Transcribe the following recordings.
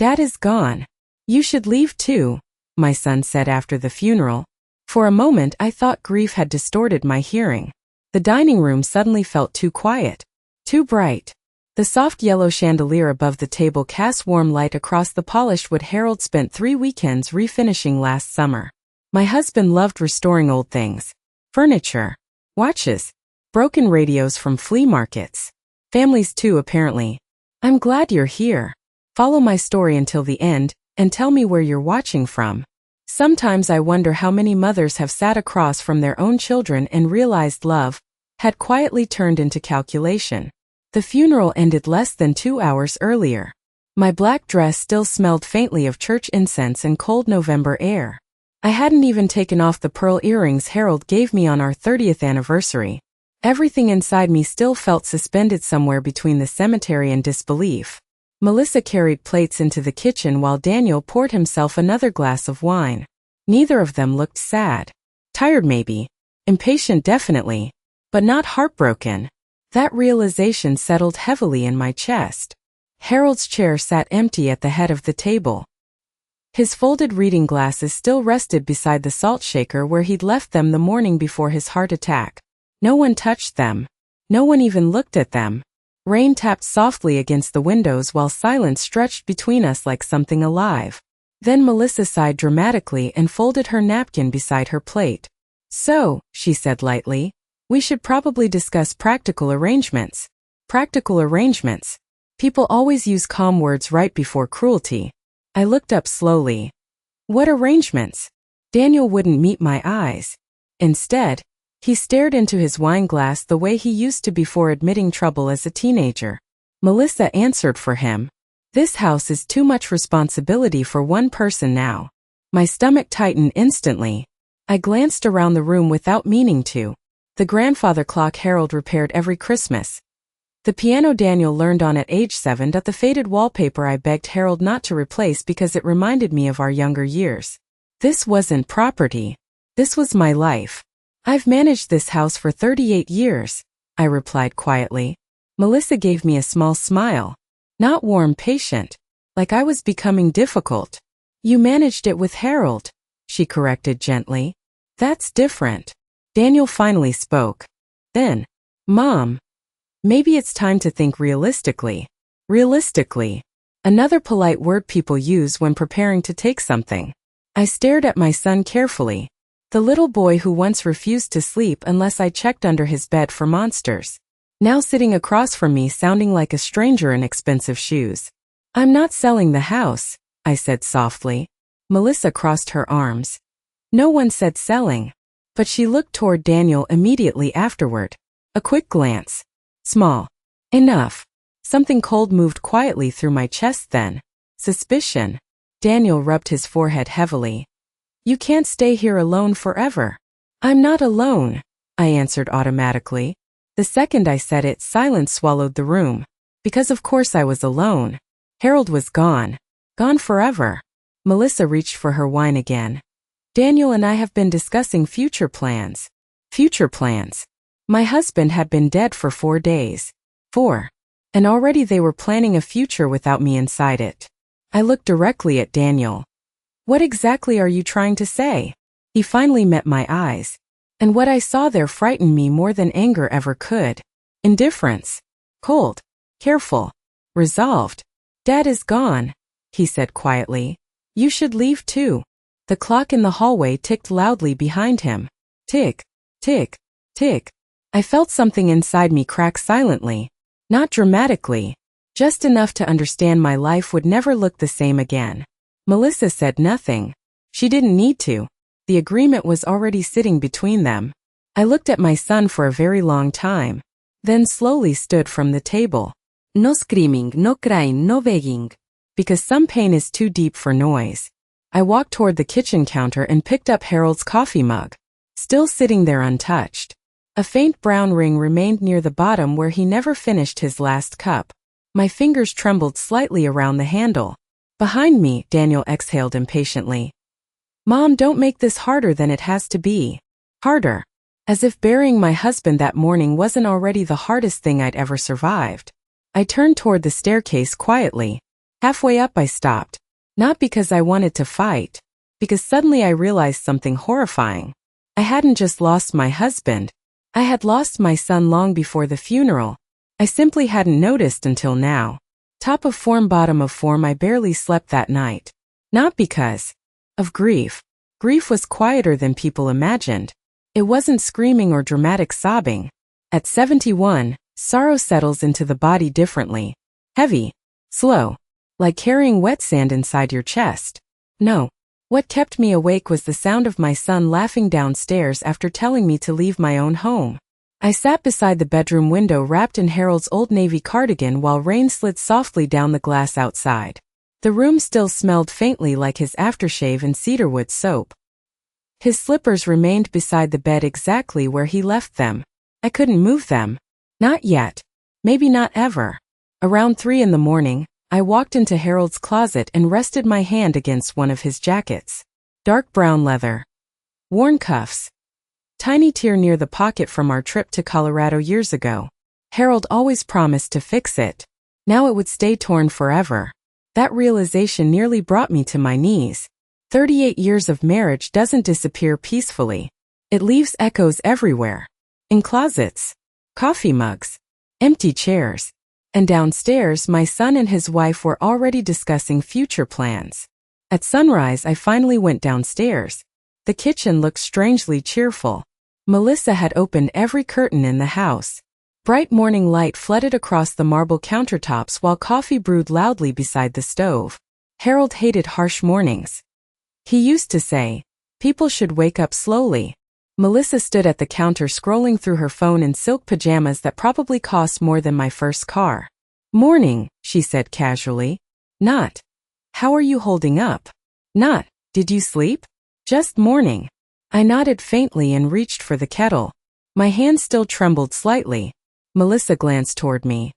Dad is gone. You should leave too, my son said after the funeral. For a moment I thought grief had distorted my hearing. The dining room suddenly felt too quiet, too bright. The soft yellow chandelier above the table cast warm light across the polished wood Harold spent 3 weekends refinishing last summer. My husband loved restoring old things. Furniture, watches, broken radios from flea markets. Families too, apparently. I'm glad you're here. Follow my story until the end, and tell me where you're watching from. Sometimes I wonder how many mothers have sat across from their own children and realized love had quietly turned into calculation. The funeral ended less than 2 hours earlier. My black dress still smelled faintly of church incense and cold November air. I hadn't even taken off the pearl earrings Harold gave me on our 30th anniversary. Everything inside me still felt suspended somewhere between the cemetery and disbelief. Melissa carried plates into the kitchen while Daniel poured himself another glass of wine. Neither of them looked sad. Tired maybe. Impatient definitely. But not heartbroken. That realization settled heavily in my chest. Harold's chair sat empty at the head of the table. His folded reading glasses still rested beside the salt shaker where he'd left them the morning before his heart attack. No one touched them. No one even looked at them. Rain tapped softly against the windows while silence stretched between us like something alive. Then Melissa sighed dramatically and folded her napkin beside her plate. So, she said lightly, we should probably discuss practical arrangements. Practical arrangements. People always use calm words right before cruelty. I looked up slowly. What arrangements? Daniel wouldn't meet my eyes. Instead, he stared into his wine glass the way he used to before admitting trouble as a teenager. Melissa answered for him. This house is too much responsibility for one person now. My stomach tightened instantly. I glanced around the room without meaning to. The grandfather clock Harold repaired every Christmas. The piano Daniel learned on at age 7. The faded wallpaper I begged Harold not to replace because it reminded me of our younger years. This wasn't property. This was my life. I've managed this house for 38 years, I replied quietly. Melissa gave me a small smile. Not warm, patient. Like I was becoming difficult. You managed it with Harold, she corrected gently. That's different. Daniel finally spoke. Then, Mom, maybe it's time to think realistically. Realistically. Another polite word people use when preparing to take something. I stared at my son carefully. The little boy who once refused to sleep unless I checked under his bed for monsters. Now sitting across from me sounding like a stranger in expensive shoes. I'm not selling the house, I said softly. Melissa crossed her arms. No one said selling. But she looked toward Daniel immediately afterward. A quick glance. Small. Enough. Something cold moved quietly through my chest then. Suspicion. Daniel rubbed his forehead heavily. You can't stay here alone forever. I'm not alone, I answered automatically. The second I said it, silence swallowed the room. Because of course I was alone. Harold was gone. Gone forever. Melissa reached for her wine again. Daniel and I have been discussing future plans. Future plans. My husband had been dead for 4 days. 4. And already they were planning a future without me inside it. I looked directly at Daniel. What exactly are you trying to say? He finally met my eyes. And what I saw there frightened me more than anger ever could. Indifference. Cold. Careful. Resolved. Dad is gone, he said quietly. You should leave too. The clock in the hallway ticked loudly behind him. Tick, tick, tick. I felt something inside me crack silently. Not dramatically. Just enough to understand my life would never look the same again. Melissa said nothing. She didn't need to. The agreement was already sitting between them. I looked at my son for a very long time. Then slowly stood from the table. No screaming, no crying, no begging. Because some pain is too deep for noise. I walked toward the kitchen counter and picked up Harold's coffee mug. Still sitting there untouched. A faint brown ring remained near the bottom where he never finished his last cup. My fingers trembled slightly around the handle. Behind me, Daniel exhaled impatiently. Mom, don't make this harder than it has to be. Harder. As if burying my husband that morning wasn't already the hardest thing I'd ever survived. I turned toward the staircase quietly. Halfway up I stopped. Not because I wanted to fight, because suddenly I realized something horrifying. I hadn't just lost my husband, I had lost my son long before the funeral. I simply hadn't noticed until now. Top of form, bottom of form, I barely slept that night. Not because of grief. Grief was quieter than people imagined. It wasn't screaming or dramatic sobbing. At 71, sorrow settles into the body differently. Heavy, slow, like carrying wet sand inside your chest. No. What kept me awake was the sound of my son laughing downstairs after telling me to leave my own home. I sat beside the bedroom window wrapped in Harold's old navy cardigan while rain slid softly down the glass outside. The room still smelled faintly like his aftershave and cedarwood soap. His slippers remained beside the bed exactly where he left them. I couldn't move them. Not yet. Maybe not ever. Around 3 in the morning, I walked into Harold's closet and rested my hand against one of his jackets. Dark brown leather. Worn cuffs. Tiny tear near the pocket from our trip to Colorado years ago. Harold always promised to fix it. Now it would stay torn forever. That realization nearly brought me to my knees. 38 years of marriage doesn't disappear peacefully. It leaves echoes everywhere. In closets, coffee mugs, empty chairs. And downstairs, my son and his wife were already discussing future plans. At sunrise, I finally went downstairs. The kitchen looked strangely cheerful. Melissa had opened every curtain in the house. Bright morning light flooded across the marble countertops while coffee brewed loudly beside the stove. Harold hated harsh mornings. He used to say, people should wake up slowly. Melissa stood at the counter scrolling through her phone in silk pajamas that probably cost more than my first car. Morning, she said casually. Not. How are you holding up? Not. Did you sleep? Just morning. I nodded faintly and reached for the kettle. My hand still trembled slightly. Melissa glanced toward me.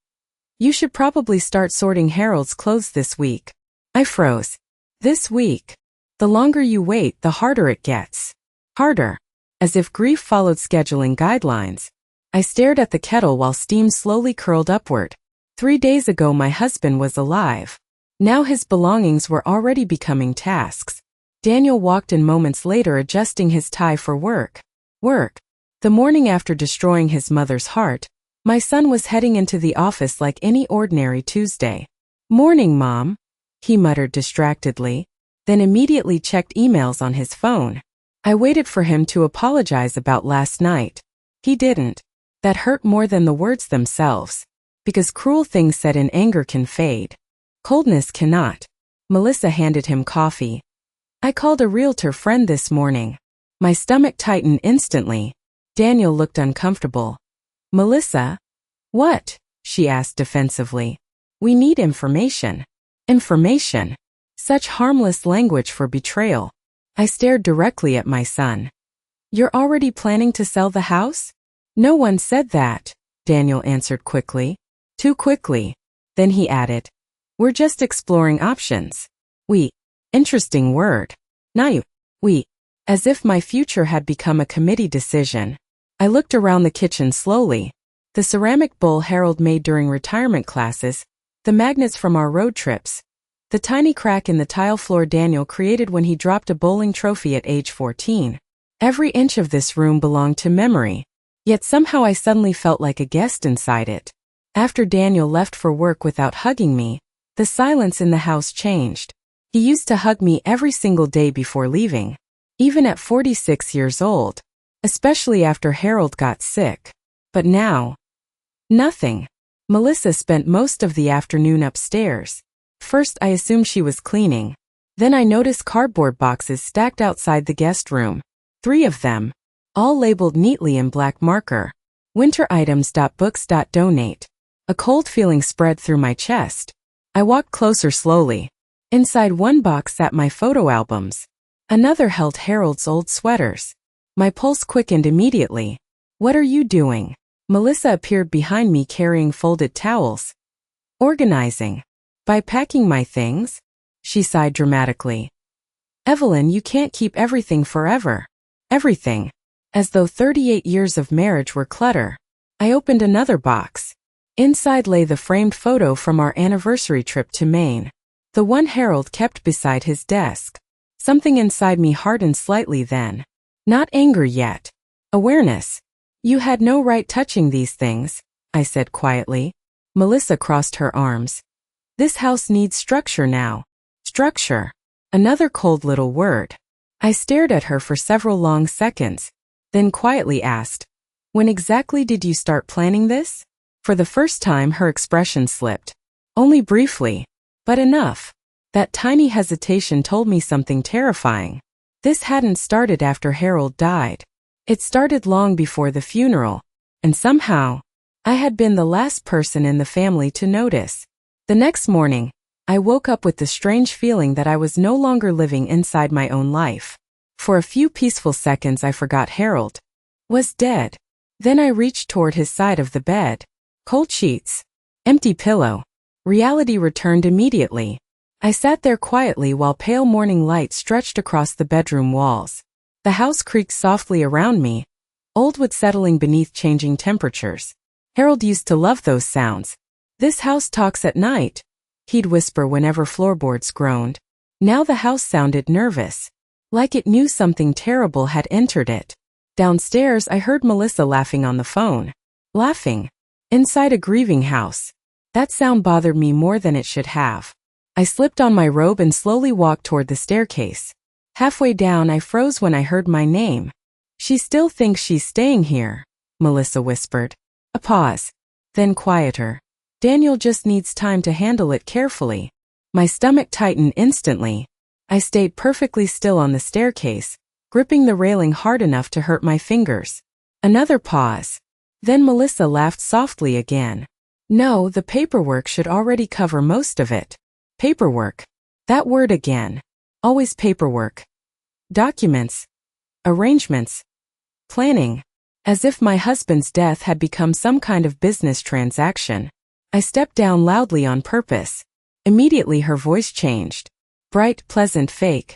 You should probably start sorting Harold's clothes this week. I froze. This week. The longer you wait, the harder it gets. Harder. As if grief followed scheduling guidelines. I stared at the kettle while steam slowly curled upward. 3 days ago my husband was alive. Now his belongings were already becoming tasks. Daniel walked in moments later adjusting his tie for work. Work. The morning after destroying his mother's heart, my son was heading into the office like any ordinary Tuesday. Morning, Mom, he muttered distractedly, then immediately checked emails on his phone. I waited for him to apologize about last night. He didn't. That hurt more than the words themselves. Because cruel things said in anger can fade. Coldness cannot. Melissa handed him coffee. I called a realtor friend this morning. My stomach tightened instantly. Daniel looked uncomfortable. Melissa? What? She asked defensively. We need information. Information. Such harmless language for betrayal. I stared directly at my son. You're already planning to sell the house? No one said that, Daniel answered quickly. Too quickly. Then he added. We're just exploring options. We. Interesting word. Not you. We. As if my future had become a committee decision. I looked around the kitchen slowly. The ceramic bowl Harold made during retirement classes, the magnets from our road trips, the tiny crack in the tile floor Daniel created when he dropped a bowling trophy at age 14. Every inch of this room belonged to memory. Yet somehow I suddenly felt like a guest inside it. After Daniel left for work without hugging me, the silence in the house changed. He used to hug me every single day before leaving, even at 46 years old, especially after Harold got sick. But now, nothing. Melissa spent most of the afternoon upstairs. First I assumed she was cleaning. Then I noticed cardboard boxes stacked outside the guest room. 3 of them, all labeled neatly in black marker. Winter items.books.donate. A cold feeling spread through my chest. I walked closer slowly. Inside one box sat my photo albums. Another held Harold's old sweaters. My pulse quickened immediately. What are you doing? Melissa appeared behind me carrying folded towels. Organizing. By packing my things? She sighed dramatically. Evelyn, you can't keep everything forever. Everything. As though 38 years of marriage were clutter. I opened another box. Inside lay the framed photo from our anniversary trip to Maine. The one Harold kept beside his desk. Something inside me hardened slightly then. Not anger yet. Awareness. You had no right touching these things, I said quietly. Melissa crossed her arms. This house needs structure now. Structure. Another cold little word. I stared at her for several long seconds, then quietly asked, when exactly did you start planning this? For the first time her expression slipped. Only briefly. But enough. That tiny hesitation told me something terrifying. This hadn't started after Harold died. It started long before the funeral, and somehow, I had been the last person in the family to notice. The next morning, I woke up with the strange feeling that I was no longer living inside my own life. For a few peaceful seconds I forgot Harold was dead. Then I reached toward his side of the bed. Cold sheets. Empty pillow. Reality returned immediately. I sat there quietly while pale morning light stretched across the bedroom walls. The house creaked softly around me, old wood settling beneath changing temperatures. Harold used to love those sounds. This house talks at night, he'd whisper whenever floorboards groaned. Now the house sounded nervous, like it knew something terrible had entered it. Downstairs I heard Melissa laughing on the phone. Laughing. Inside a grieving house. That sound bothered me more than it should have. I slipped on my robe and slowly walked toward the staircase. Halfway down I froze when I heard my name. She still thinks she's staying here, Melissa whispered. A pause. Then quieter. Daniel just needs time to handle it carefully. My stomach tightened instantly. I stayed perfectly still on the staircase, gripping the railing hard enough to hurt my fingers. Another pause. Then Melissa laughed softly again. No, the paperwork should already cover most of it. Paperwork. That word again. Always paperwork. Documents. Arrangements. Planning. As if my husband's death had become some kind of business transaction. I stepped down loudly on purpose. Immediately her voice changed. Bright, pleasant, fake.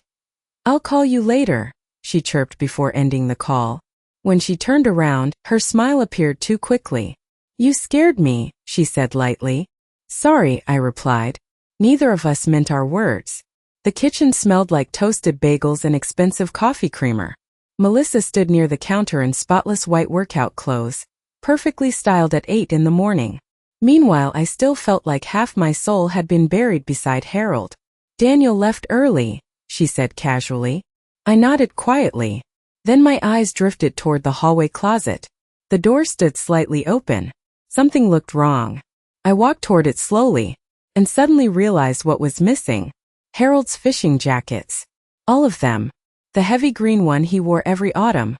I'll call you later, she chirped before ending the call. When she turned around, her smile appeared too quickly. You scared me, she said lightly. Sorry, I replied. Neither of us meant our words. The kitchen smelled like toasted bagels and expensive coffee creamer. Melissa stood near the counter in spotless white workout clothes, perfectly styled at 8 in the morning. Meanwhile, I still felt like half my soul had been buried beside Harold. Daniel left early, she said casually. I nodded quietly. Then my eyes drifted toward the hallway closet. The door stood slightly open. Something looked wrong. I walked toward it slowly, and suddenly realized what was missing. Harold's fishing jackets. All of them. The heavy green one he wore every autumn.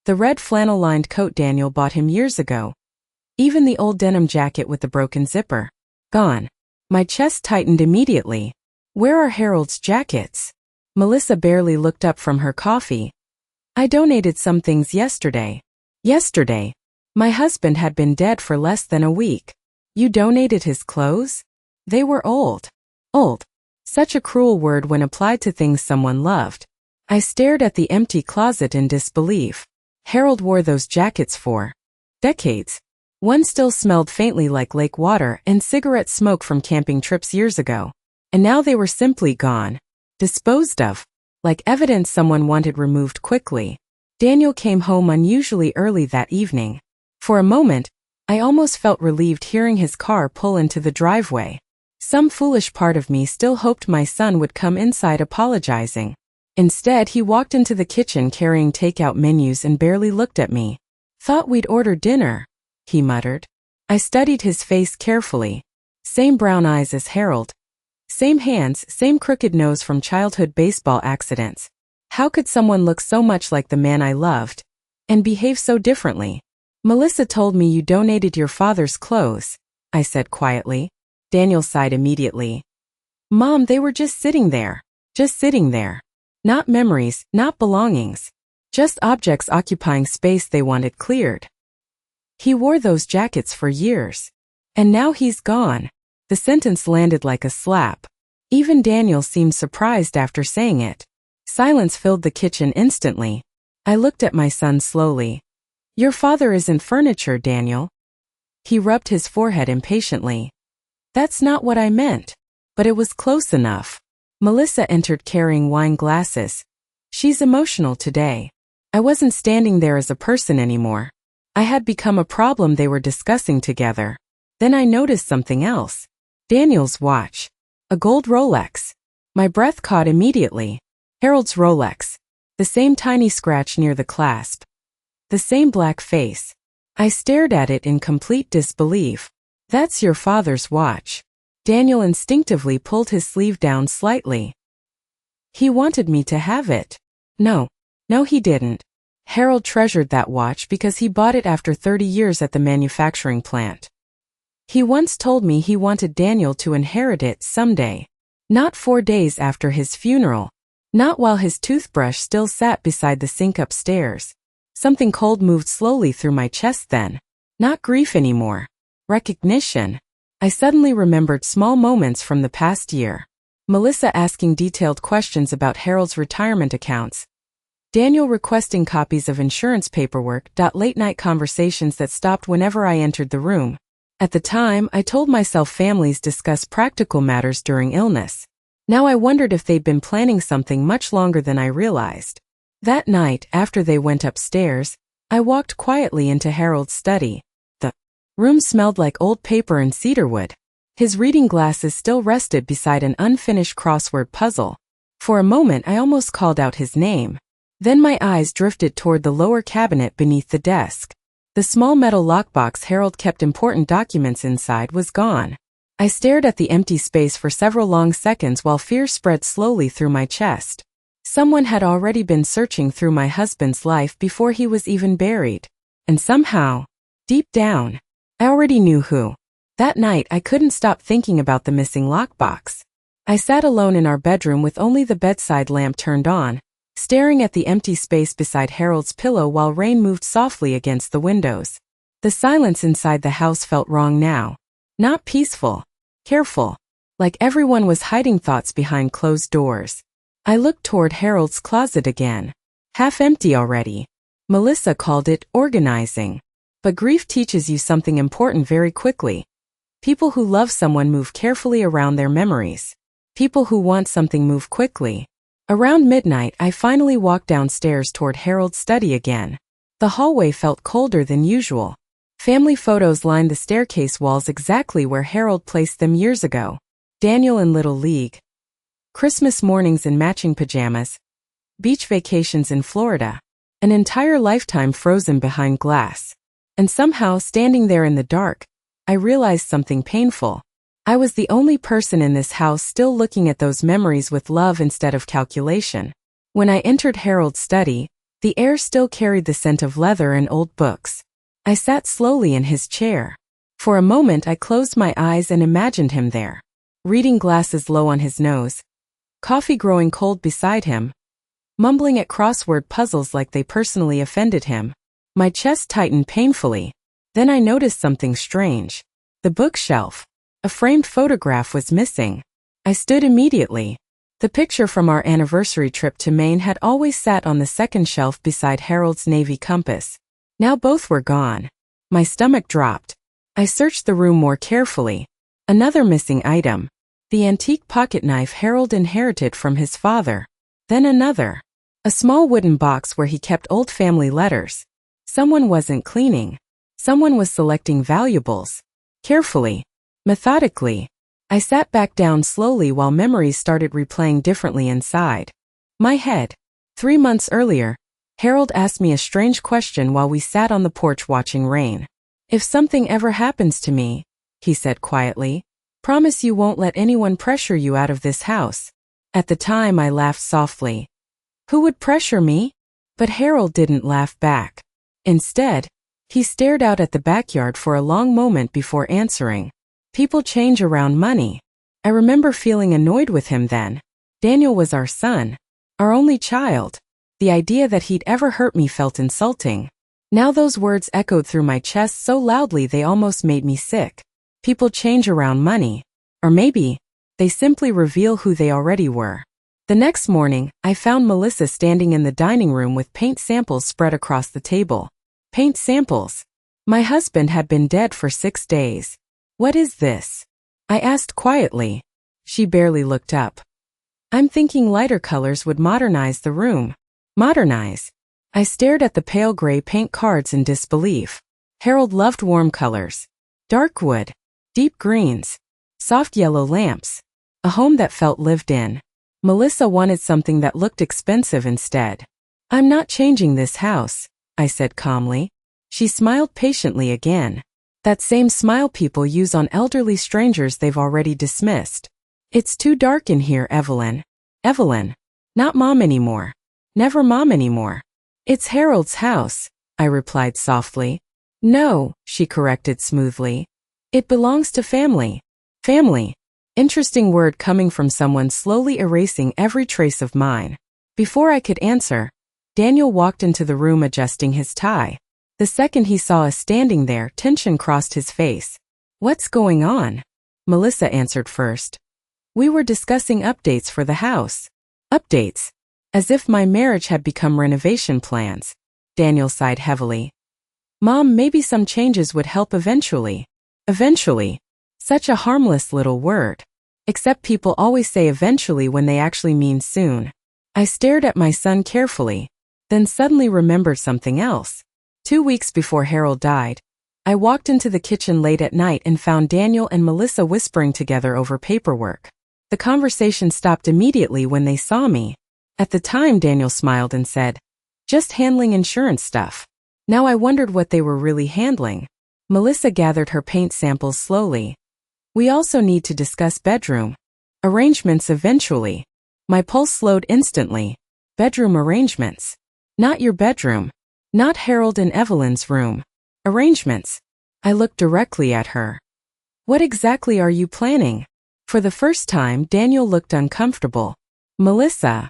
The red flannel-lined coat Daniel bought him years ago. Even the old denim jacket with the broken zipper. Gone. My chest tightened immediately. Where are Harold's jackets? Melissa barely looked up from her coffee. I donated some things yesterday. Yesterday. My husband had been dead for less than a week. You donated his clothes? They were old. Old. Such a cruel word when applied to things someone loved. I stared at the empty closet in disbelief. Harold wore those jackets for decades. One still smelled faintly like lake water and cigarette smoke from camping trips years ago. And now they were simply gone. Disposed of. Like evidence someone wanted removed quickly. Daniel came home unusually early that evening. For a moment, I almost felt relieved hearing his car pull into the driveway. Some foolish part of me still hoped my son would come inside apologizing. Instead, he walked into the kitchen carrying takeout menus and barely looked at me. Thought we'd order dinner, he muttered. I studied his face carefully. Same brown eyes as Harold. Same hands, same crooked nose from childhood baseball accidents. How could someone look so much like the man I loved and behave so differently? Melissa told me you donated your father's clothes, I said quietly. Daniel sighed immediately. Mom, they were just sitting there. Just sitting there. Not memories, not belongings. Just objects occupying space they wanted cleared. He wore those jackets for years. And now he's gone. The sentence landed like a slap. Even Daniel seemed surprised after saying it. Silence filled the kitchen instantly. I looked at my son slowly. Your father isn't furniture, Daniel. He rubbed his forehead impatiently. That's not what I meant. but it was close enough. Melissa entered carrying wine glasses. She's emotional today. I wasn't standing there as a person anymore. I had become a problem they were discussing together. Then I noticed something else. Daniel's watch. A gold Rolex. My breath caught immediately. Harold's Rolex. The same tiny scratch near the clasp. The same black face. I stared at it in complete disbelief. That's your father's watch. Daniel instinctively pulled his sleeve down slightly. He wanted me to have it. No, he didn't. Harold treasured that watch because he bought it after 30 years at the manufacturing plant. He once told me he wanted Daniel to inherit it someday. Not 4 days after his funeral. Not while his toothbrush still sat beside the sink upstairs. Something cold moved slowly through my chest then. Not grief anymore. Recognition. I suddenly remembered small moments from the past year. Melissa asking detailed questions about Harold's retirement accounts. Daniel requesting copies of insurance paperwork. Late-night conversations that stopped whenever I entered the room. At the time, I told myself families discuss practical matters during illness. Now I wondered if they'd been planning something much longer than I realized. That night, after they went upstairs, I walked quietly into Harold's study. The room smelled like old paper and cedarwood. His reading glasses still rested beside an unfinished crossword puzzle. For a moment I almost called out his name. Then my eyes drifted toward the lower cabinet beneath the desk. The small metal lockbox Harold kept important documents inside was gone. I stared at the empty space for several long seconds while fear spread slowly through my chest. Someone had already been searching through my husband's life before he was even buried. And somehow, deep down, I already knew who. That night I couldn't stop thinking about the missing lockbox. I sat alone in our bedroom with only the bedside lamp turned on, staring at the empty space beside Harold's pillow while rain moved softly against the windows. The silence inside the house felt wrong now. Not peaceful. Careful. Like everyone was hiding thoughts behind closed doors. I looked toward Harold's closet again. Half empty already. Melissa called it organizing. But grief teaches you something important very quickly. People who love someone move carefully around their memories. People who want something move quickly. Around midnight, I finally walked downstairs toward Harold's study again. The hallway felt colder than usual. Family photos lined the staircase walls exactly where Harold placed them years ago. Daniel in Little League. Christmas mornings in matching pajamas. Beach vacations in Florida. An entire lifetime frozen behind glass. And somehow, standing there in the dark, I realized something painful. I was the only person in this house still looking at those memories with love instead of calculation. When I entered Harold's study, the air still carried the scent of leather and old books. I sat slowly in his chair. For a moment I closed my eyes and imagined him there. Reading glasses low on his nose. Coffee growing cold beside him. Mumbling at crossword puzzles like they personally offended him. My chest tightened painfully. Then I noticed something strange. The bookshelf. A framed photograph was missing. I stood immediately. The picture from our anniversary trip to Maine had always sat on the second shelf beside Harold's navy compass. Now both were gone. My stomach dropped. I searched the room more carefully. Another missing item. The antique pocket knife Harold inherited from his father. Then another. A small wooden box where he kept old family letters. Someone wasn't cleaning. Someone was selecting valuables. Carefully. Methodically. I sat back down slowly while memories started replaying differently inside my head. 3 months earlier, Harold asked me a strange question while we sat on the porch watching rain. "If something ever happens to me," he said quietly, "promise you won't let anyone pressure you out of this house." At the time I laughed softly. Who would pressure me? But Harold didn't laugh back. Instead, he stared out at the backyard for a long moment before answering. People change around money. I remember feeling annoyed with him then. Daniel was our son. Our only child. The idea that he'd ever hurt me felt insulting. Now those words echoed through my chest so loudly they almost made me sick. People change around money. Or maybe, they simply reveal who they already were. The next morning, I found Melissa standing in the dining room with paint samples spread across the table. Paint samples. My husband had been dead for 6 days. "What is this?" I asked quietly. She barely looked up. I'm thinking lighter colors would modernize the room. Modernize? I stared at the pale gray paint cards in disbelief. Harold loved warm colors. Dark wood. Deep greens. Soft yellow lamps. A home that felt lived in. Melissa wanted something that looked expensive instead. I'm not changing this house, I said calmly. She smiled patiently again. That same smile people use on elderly strangers they've already dismissed. It's too dark in here, Evelyn. Evelyn. Not Mom anymore. Never Mom anymore. It's Harold's house, I replied softly. No, she corrected smoothly. It belongs to family. Family. Interesting word coming from someone slowly erasing every trace of mine. Before I could answer, Daniel walked into the room adjusting his tie. The second he saw us standing there, tension crossed his face. What's going on? Melissa answered first. We were discussing updates for the house. Updates? As if my marriage had become renovation plans. Daniel sighed heavily. Mom, maybe some changes would help eventually. Eventually. Such a harmless little word. Except people always say eventually when they actually mean soon. I stared at my son carefully, then suddenly remembered something else. 2 weeks before Harold died, I walked into the kitchen late at night and found Daniel and Melissa whispering together over paperwork. The conversation stopped immediately when they saw me. At the time, Daniel smiled and said, "Just handling insurance stuff." Now I wondered what they were really handling. Melissa gathered her paint samples slowly. We also need to discuss bedroom arrangements eventually. My pulse slowed instantly. Bedroom arrangements. Not your bedroom. Not Harold and Evelyn's room. Arrangements. I looked directly at her. What exactly are you planning? For the first time, Daniel looked uncomfortable. Melissa.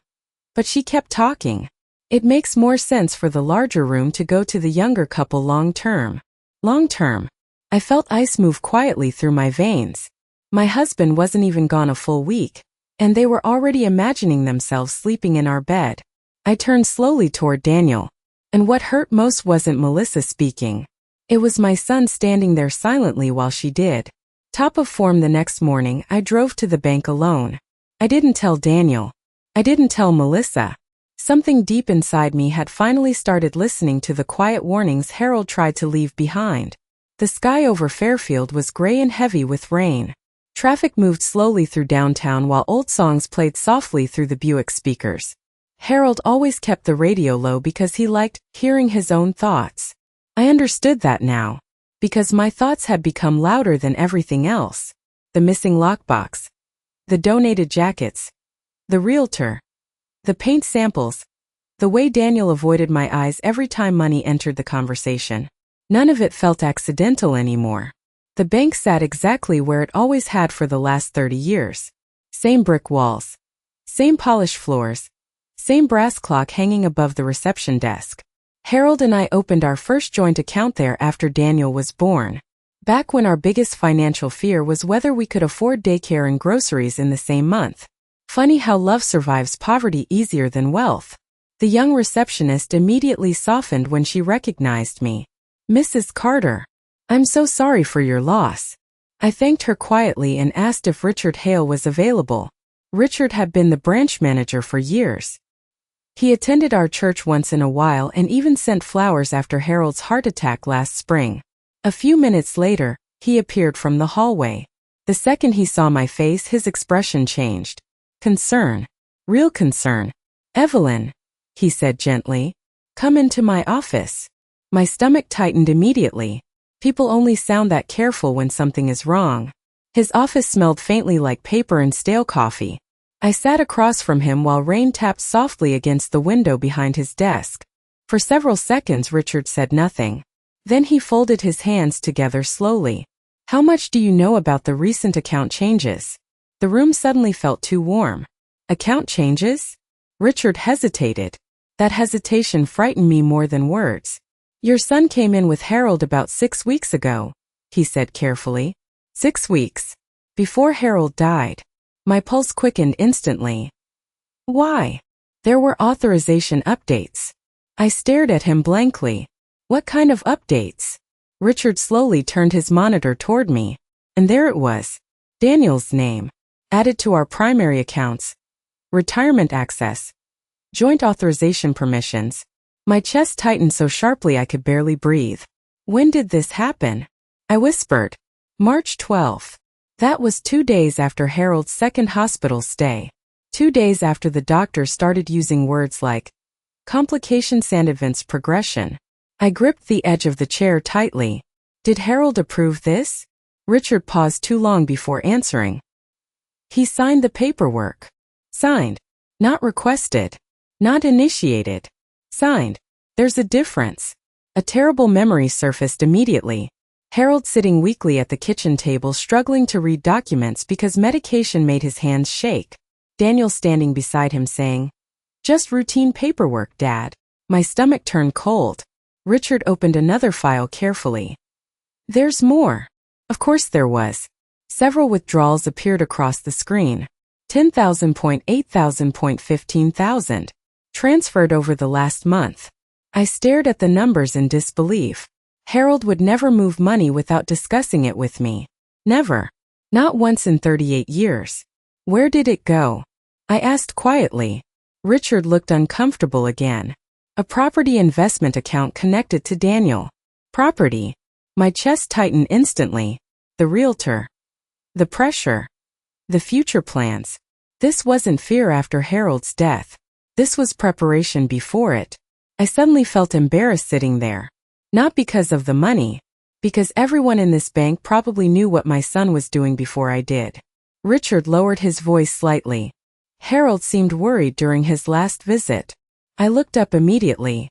But she kept talking. It makes more sense for the larger room to go to the younger couple long term. Long term. I felt ice move quietly through my veins. My husband wasn't even gone a full week, and they were already imagining themselves sleeping in our bed. I turned slowly toward Daniel, and what hurt most wasn't Melissa speaking. It was my son standing there silently while she did. Top of form the next morning, I drove to the bank alone. I didn't tell Daniel. I didn't tell Melissa. Something deep inside me had finally started listening to the quiet warnings Harold tried to leave behind. The sky over Fairfield was gray and heavy with rain. Traffic moved slowly through downtown while old songs played softly through the Buick speakers. Harold always kept the radio low because he liked hearing his own thoughts. I understood that now, because my thoughts had become louder than everything else. The missing lockbox. The donated jackets. The realtor. The paint samples. The way Daniel avoided my eyes every time money entered the conversation. None of it felt accidental anymore. The bank sat exactly where it always had for the last 30 years. Same brick walls. Same polished floors. Same brass clock hanging above the reception desk. Harold and I opened our first joint account there after Daniel was born. Back when our biggest financial fear was whether we could afford daycare and groceries in the same month. Funny how love survives poverty easier than wealth. The young receptionist immediately softened when she recognized me. Mrs. Carter. I'm so sorry for your loss. I thanked her quietly and asked if Richard Hale was available. Richard had been the branch manager for years. He attended our church once in a while and even sent flowers after Harold's heart attack last spring. A few minutes later, he appeared from the hallway. The second he saw my face, his expression changed. Concern. Real concern. Evelyn, he said gently, come into my office. My stomach tightened immediately. People only sound that careful when something is wrong. His office smelled faintly like paper and stale coffee. I sat across from him while rain tapped softly against the window behind his desk. For several seconds Richard said nothing. Then he folded his hands together slowly. How much do you know about the recent account changes? The room suddenly felt too warm. Account changes? Richard hesitated. That hesitation frightened me more than words. Your son came in with Harold about 6 weeks ago, he said carefully. 6 weeks. Before Harold died. My pulse quickened instantly. Why? There were authorization updates. I stared at him blankly. What kind of updates? Richard slowly turned his monitor toward me. And there it was. Daniel's name. added to our primary accounts, retirement access, joint authorization permissions. My chest tightened so sharply I could barely breathe. When did this happen? I whispered. March 12th. That was 2 days after Harold's second hospital stay. 2 days after the doctor started using words like complications and advanced progression. I gripped the edge of the chair tightly. Did Harold approve this? Richard paused too long before answering. He signed the paperwork. Signed. Not requested. Not initiated. Signed. There's a difference. A terrible memory surfaced immediately. Harold sitting weakly at the kitchen table struggling to read documents because medication made his hands shake. Daniel standing beside him saying, "Just routine paperwork, Dad." My stomach turned cold. Richard opened another file carefully. There's more. Of course there was. Several withdrawals appeared across the screen. 10,000, 8,000, 15,000. Transferred over the last month. I stared at the numbers in disbelief. Harold would never move money without discussing it with me. Never. Not once in 38 years. Where did it go? I asked quietly. Richard looked uncomfortable again. A property investment account connected to Daniel. Property. My chest tightened instantly. The realtor. The pressure. The future plans. This wasn't fear after Harold's death. This was preparation before it. I suddenly felt embarrassed sitting there. Not because of the money. Because everyone in this bank probably knew what my son was doing before I did. Richard lowered his voice slightly. Harold seemed worried during his last visit. I looked up immediately.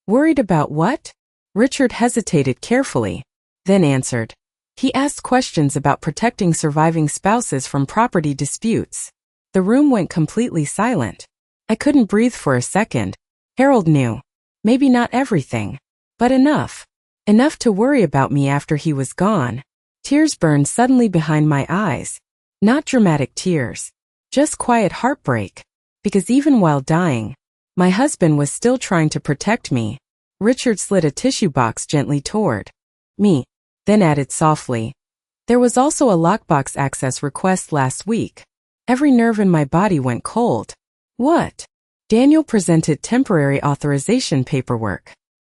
Worried about what? Richard hesitated carefully, then answered. He asked questions about protecting surviving spouses from property disputes. The room went completely silent. I couldn't breathe for a second. Harold knew. Maybe not everything, but enough. Enough to worry about me after he was gone. Tears burned suddenly behind my eyes. Not dramatic tears. Just quiet heartbreak. Because even while dying, my husband was still trying to protect me. Richard slid a tissue box gently toward me, then added softly. There was also a lockbox access request last week. Every nerve in my body went cold. What? Daniel presented temporary authorization paperwork.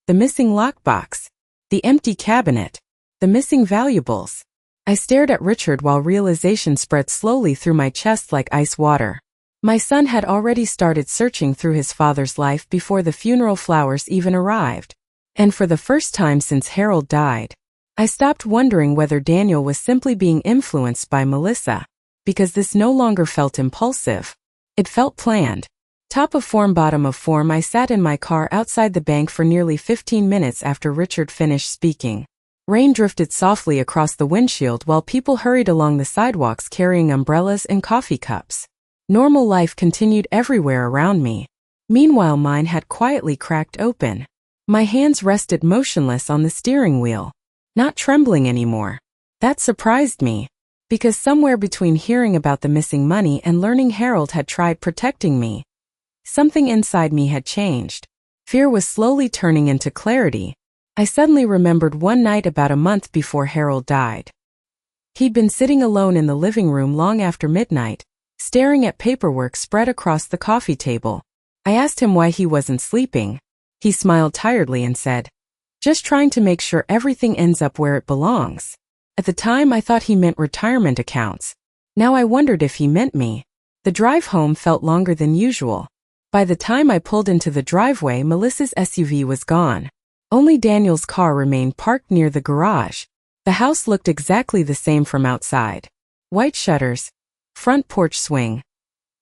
The missing lockbox. The empty cabinet. The missing valuables. I stared at Richard while realization spread slowly through my chest like ice water. My son had already started searching through his father's life before the funeral flowers even arrived. And for the first time since Harold died, I stopped wondering whether Daniel was simply being influenced by Melissa. Because this no longer felt impulsive. It felt planned. Top of form, bottom of form. I sat in my car outside the bank for nearly 15 minutes after Richard finished speaking. Rain drifted softly across the windshield while people hurried along the sidewalks carrying umbrellas and coffee cups. Normal life continued everywhere around me. Meanwhile, mine had quietly cracked open. My hands rested motionless on the steering wheel, not trembling anymore. That surprised me, because somewhere between hearing about the missing money and learning Harold had tried protecting me, something inside me had changed. Fear was slowly turning into clarity. I suddenly remembered one night about a month before Harold died. He'd been sitting alone in the living room long after midnight, staring at paperwork spread across the coffee table. I asked him why he wasn't sleeping. He smiled tiredly and said, "Just trying to make sure everything ends up where it belongs." At the time I thought he meant retirement accounts. Now I wondered if he meant me. The drive home felt longer than usual. By the time I pulled into the driveway, Melissa's SUV was gone. Only Daniel's car remained parked near the garage. The house looked exactly the same from outside. White shutters, front porch swing,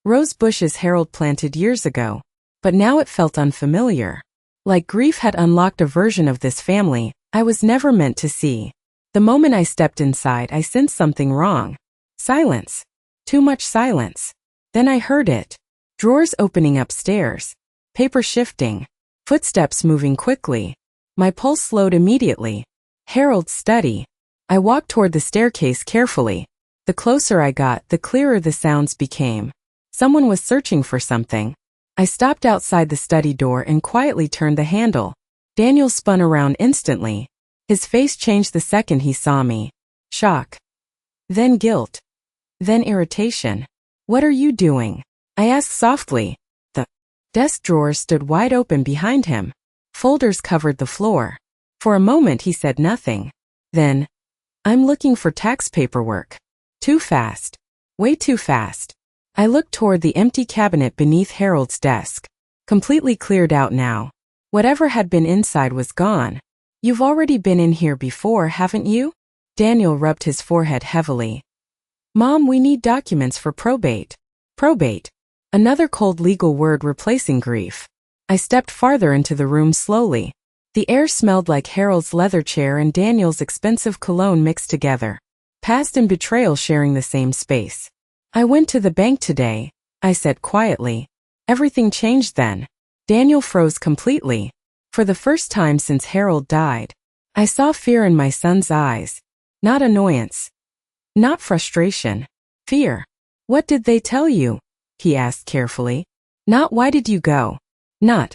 rose bushes Harold planted years ago. But now it felt unfamiliar. Like grief had unlocked a version of this family I was never meant to see. The moment I stepped inside, I sensed something wrong. Silence. Too much silence. Then I heard it. Drawers opening upstairs. Paper shifting. Footsteps moving quickly. My pulse slowed immediately. Harold's study. I walked toward the staircase carefully. The closer I got, the clearer the sounds became. Someone was searching for something. I stopped outside the study door and quietly turned the handle. Daniel spun around instantly. His face changed the second he saw me. Shock. Then guilt. then irritation. "What are you doing?" I asked softly. The desk drawers stood wide open behind him. Folders covered the floor. For a moment he said nothing. Then, "I'm looking for tax paperwork." Too fast. Way too fast. I looked toward the empty cabinet beneath Harold's desk. Completely cleared out now. Whatever had been inside was gone. "You've already been in here before, haven't you?" Daniel rubbed his forehead heavily. "Mom, we need documents for probate." Probate. Another cold legal word replacing grief. I stepped farther into the room slowly. The air smelled like Harold's leather chair and Daniel's expensive cologne mixed together. Past and betrayal sharing the same space. "I went to the bank today," I said quietly. "Everything changed then." Daniel froze completely. For the first time since Harold died, I saw fear in my son's eyes. Not annoyance. Not frustration. Fear. "What did they tell you?" he asked carefully. Not "why did you go?" Not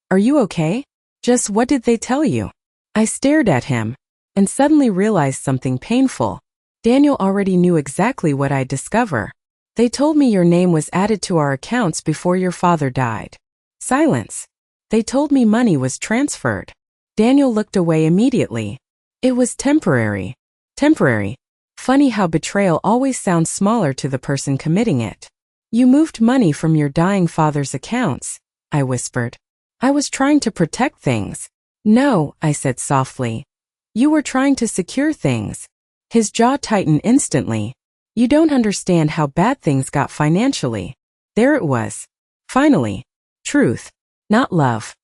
"are you okay?" Just "what did they tell you?" I stared at him and suddenly realized something painful. Daniel already knew exactly what I'd discover. "They told me your name was added to our accounts before your father died." Silence. "They told me money was transferred." Daniel looked away immediately. "It was temporary." Temporary. Funny how betrayal always sounds smaller to the person committing it. "You moved money from your dying father's accounts," I whispered. "I was trying to protect things." "No," I said softly. "You were trying to secure things." His jaw tightened instantly. "You don't understand how bad things got financially." There it was. Finally. Truth. Not love.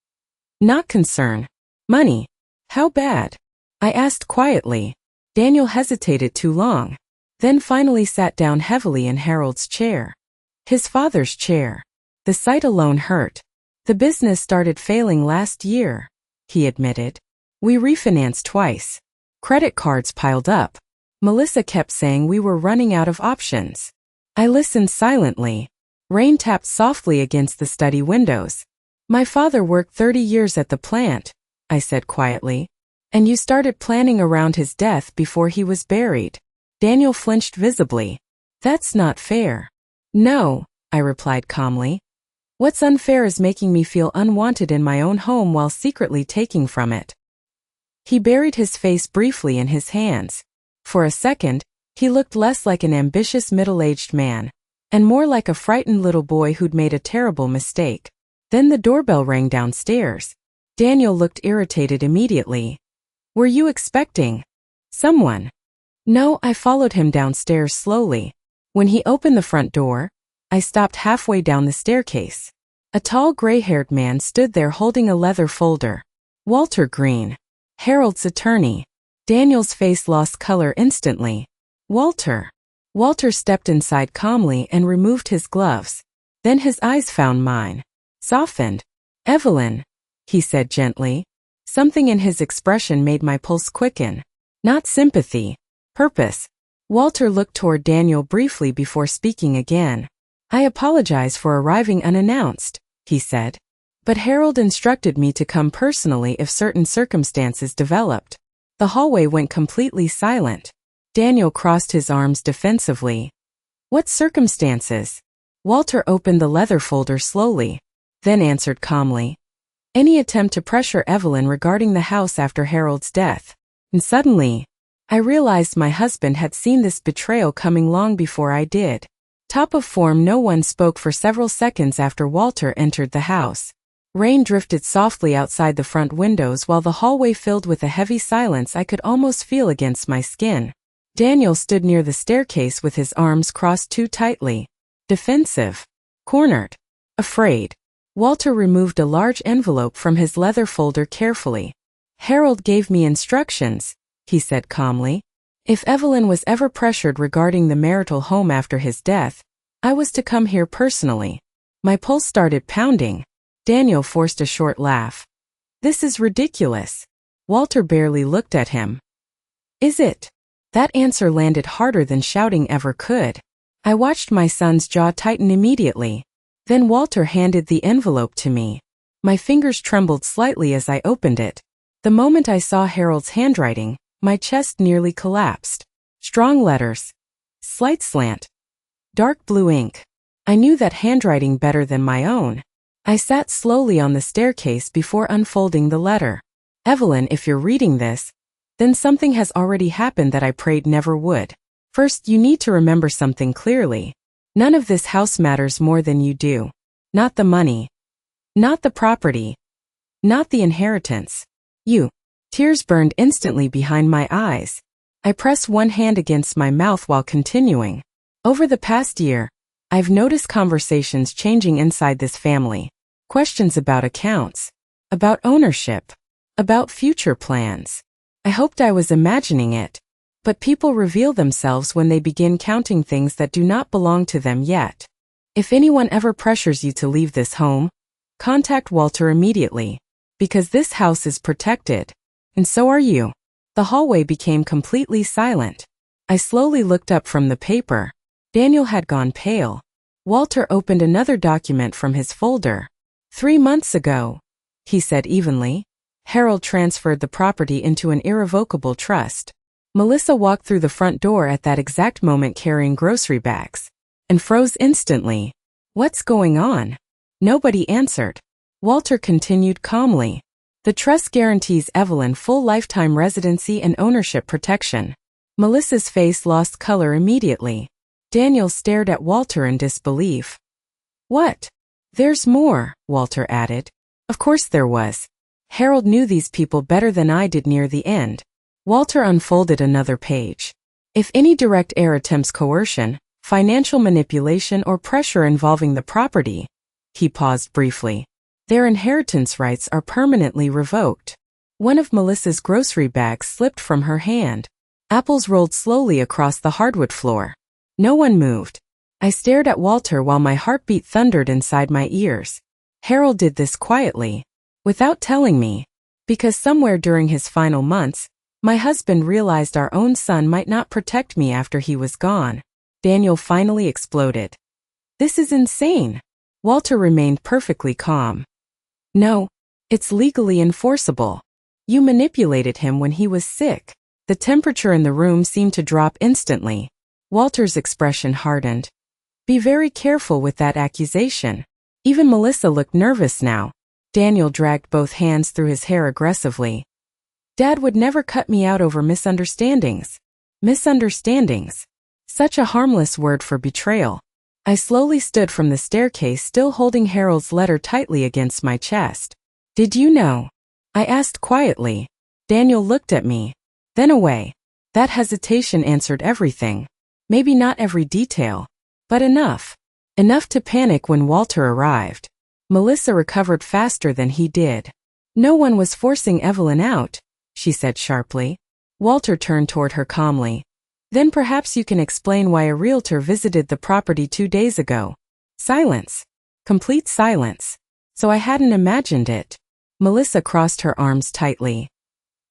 Not concern. Money. "How bad?" I asked quietly. Daniel hesitated too long, then finally sat down heavily in Harold's chair. His father's chair. The sight alone hurt. "The business started failing last year," he admitted. "We refinanced twice. Credit cards piled up. Melissa kept saying we were running out of options." I listened silently. Rain tapped softly against the study windows. "My father worked 30 years at the plant," I said quietly. "And you started planning around his death before he was buried." Daniel flinched visibly. "That's not fair." "No," I replied calmly. "What's unfair is making me feel unwanted in my own home while secretly taking from it." He buried his face briefly in his hands. For a second, he looked less like an ambitious middle-aged man, and more like a frightened little boy who'd made a terrible mistake. Then the doorbell rang downstairs. Daniel looked irritated immediately. "Were you expecting someone?" "No," I followed him downstairs slowly. When he opened the front door, I stopped halfway down the staircase. A tall gray-haired man stood there holding a leather folder. Walter Green. Harold's attorney. Daniel's face lost color instantly. "Walter." Walter stepped inside calmly and removed his gloves. Then his eyes found mine. Softened. "Evelyn," he said gently. Something in his expression made my pulse quicken. Not sympathy. Purpose. Walter looked toward Daniel briefly before speaking again. "I apologize for arriving unannounced," he said. "But Harold instructed me to come personally if certain circumstances developed." The hallway went completely silent. Daniel crossed his arms defensively. "What circumstances?" Walter opened the leather folder slowly, then answered calmly. "Any attempt to pressure Evelyn regarding the house after Harold's death." And suddenly, I realized my husband had seen this betrayal coming long before I did. Top of form, no one spoke for several seconds after Walter entered the house. Rain drifted softly outside the front windows while the hallway filled with a heavy silence I could almost feel against my skin. Daniel stood near the staircase with his arms crossed too tightly. Defensive. Cornered. Afraid. Walter removed a large envelope from his leather folder carefully. "Harold gave me instructions," he said calmly. "If Evelyn was ever pressured regarding the marital home after his death, I was to come here personally." My pulse started pounding. Daniel forced a short laugh. "This is ridiculous." Walter barely looked at him. "Is it?" That answer landed harder than shouting ever could. I watched my son's jaw tighten immediately. Then Walter handed the envelope to me. My fingers trembled slightly as I opened it. The moment I saw Harold's handwriting, my chest nearly collapsed. Strong letters. Slight slant. dark blue ink. I knew that handwriting better than my own. I sat slowly on the staircase before unfolding the letter. Evelyn, if you're reading this, then something has already happened that I prayed never would. First, you need to remember something clearly. None of this house matters more than you do. Not the money. Not the property. Not the inheritance. You. Tears burned instantly behind my eyes. I pressed one hand against my mouth while continuing. Over the past year, I've noticed conversations changing inside this family. Questions about accounts, about ownership, about future plans. I hoped I was imagining it, but people reveal themselves when they begin counting things that do not belong to them yet. If anyone ever pressures you to leave this home, contact Walter immediately, because this house is protected, and so are you. The hallway became completely silent. I slowly looked up from the paper. Daniel had gone pale. Walter opened another document from his folder. 3 months ago, he said evenly, Harold transferred the property into an irrevocable trust. Melissa walked through the front door at that exact moment carrying grocery bags, and froze instantly. What's going on? Nobody answered. Walter continued calmly. The trust guarantees Evelyn full lifetime residency and ownership protection. Melissa's face lost color immediately. Daniel stared at Walter in disbelief. What? There's more, Walter added. Of course there was. Harold knew these people better than I did near the end. Walter unfolded another page. If any direct heir attempts coercion, financial manipulation or pressure involving the property, he paused briefly, their inheritance rights are permanently revoked. One of Melissa's grocery bags slipped from her hand. Apples rolled slowly across the hardwood floor. No one moved. I stared at Walter while my heartbeat thundered inside my ears. Harold did this quietly, without telling me, because somewhere during his final months, my husband realized our own son might not protect me after he was gone. Daniel finally exploded. This is insane. Walter remained perfectly calm. No, it's legally enforceable. You manipulated him when he was sick. The temperature in the room seemed to drop instantly. Walter's expression hardened. Be very careful with that accusation. Even Melissa looked nervous now. Daniel dragged both hands through his hair aggressively. Dad would never cut me out over misunderstandings. Misunderstandings. Such a harmless word for betrayal. I slowly stood from the staircase, still holding Harold's letter tightly against my chest. Did you know? I asked quietly. Daniel looked at me, then away. That hesitation answered everything. Maybe not every detail, but enough. Enough to panic when Walter arrived. Melissa recovered faster than he did. No one was forcing Evelyn out, she said sharply. Walter turned toward her calmly. Then perhaps you can explain why a realtor visited the property 2 days ago. Silence. Complete silence. So I hadn't imagined it. Melissa crossed her arms tightly.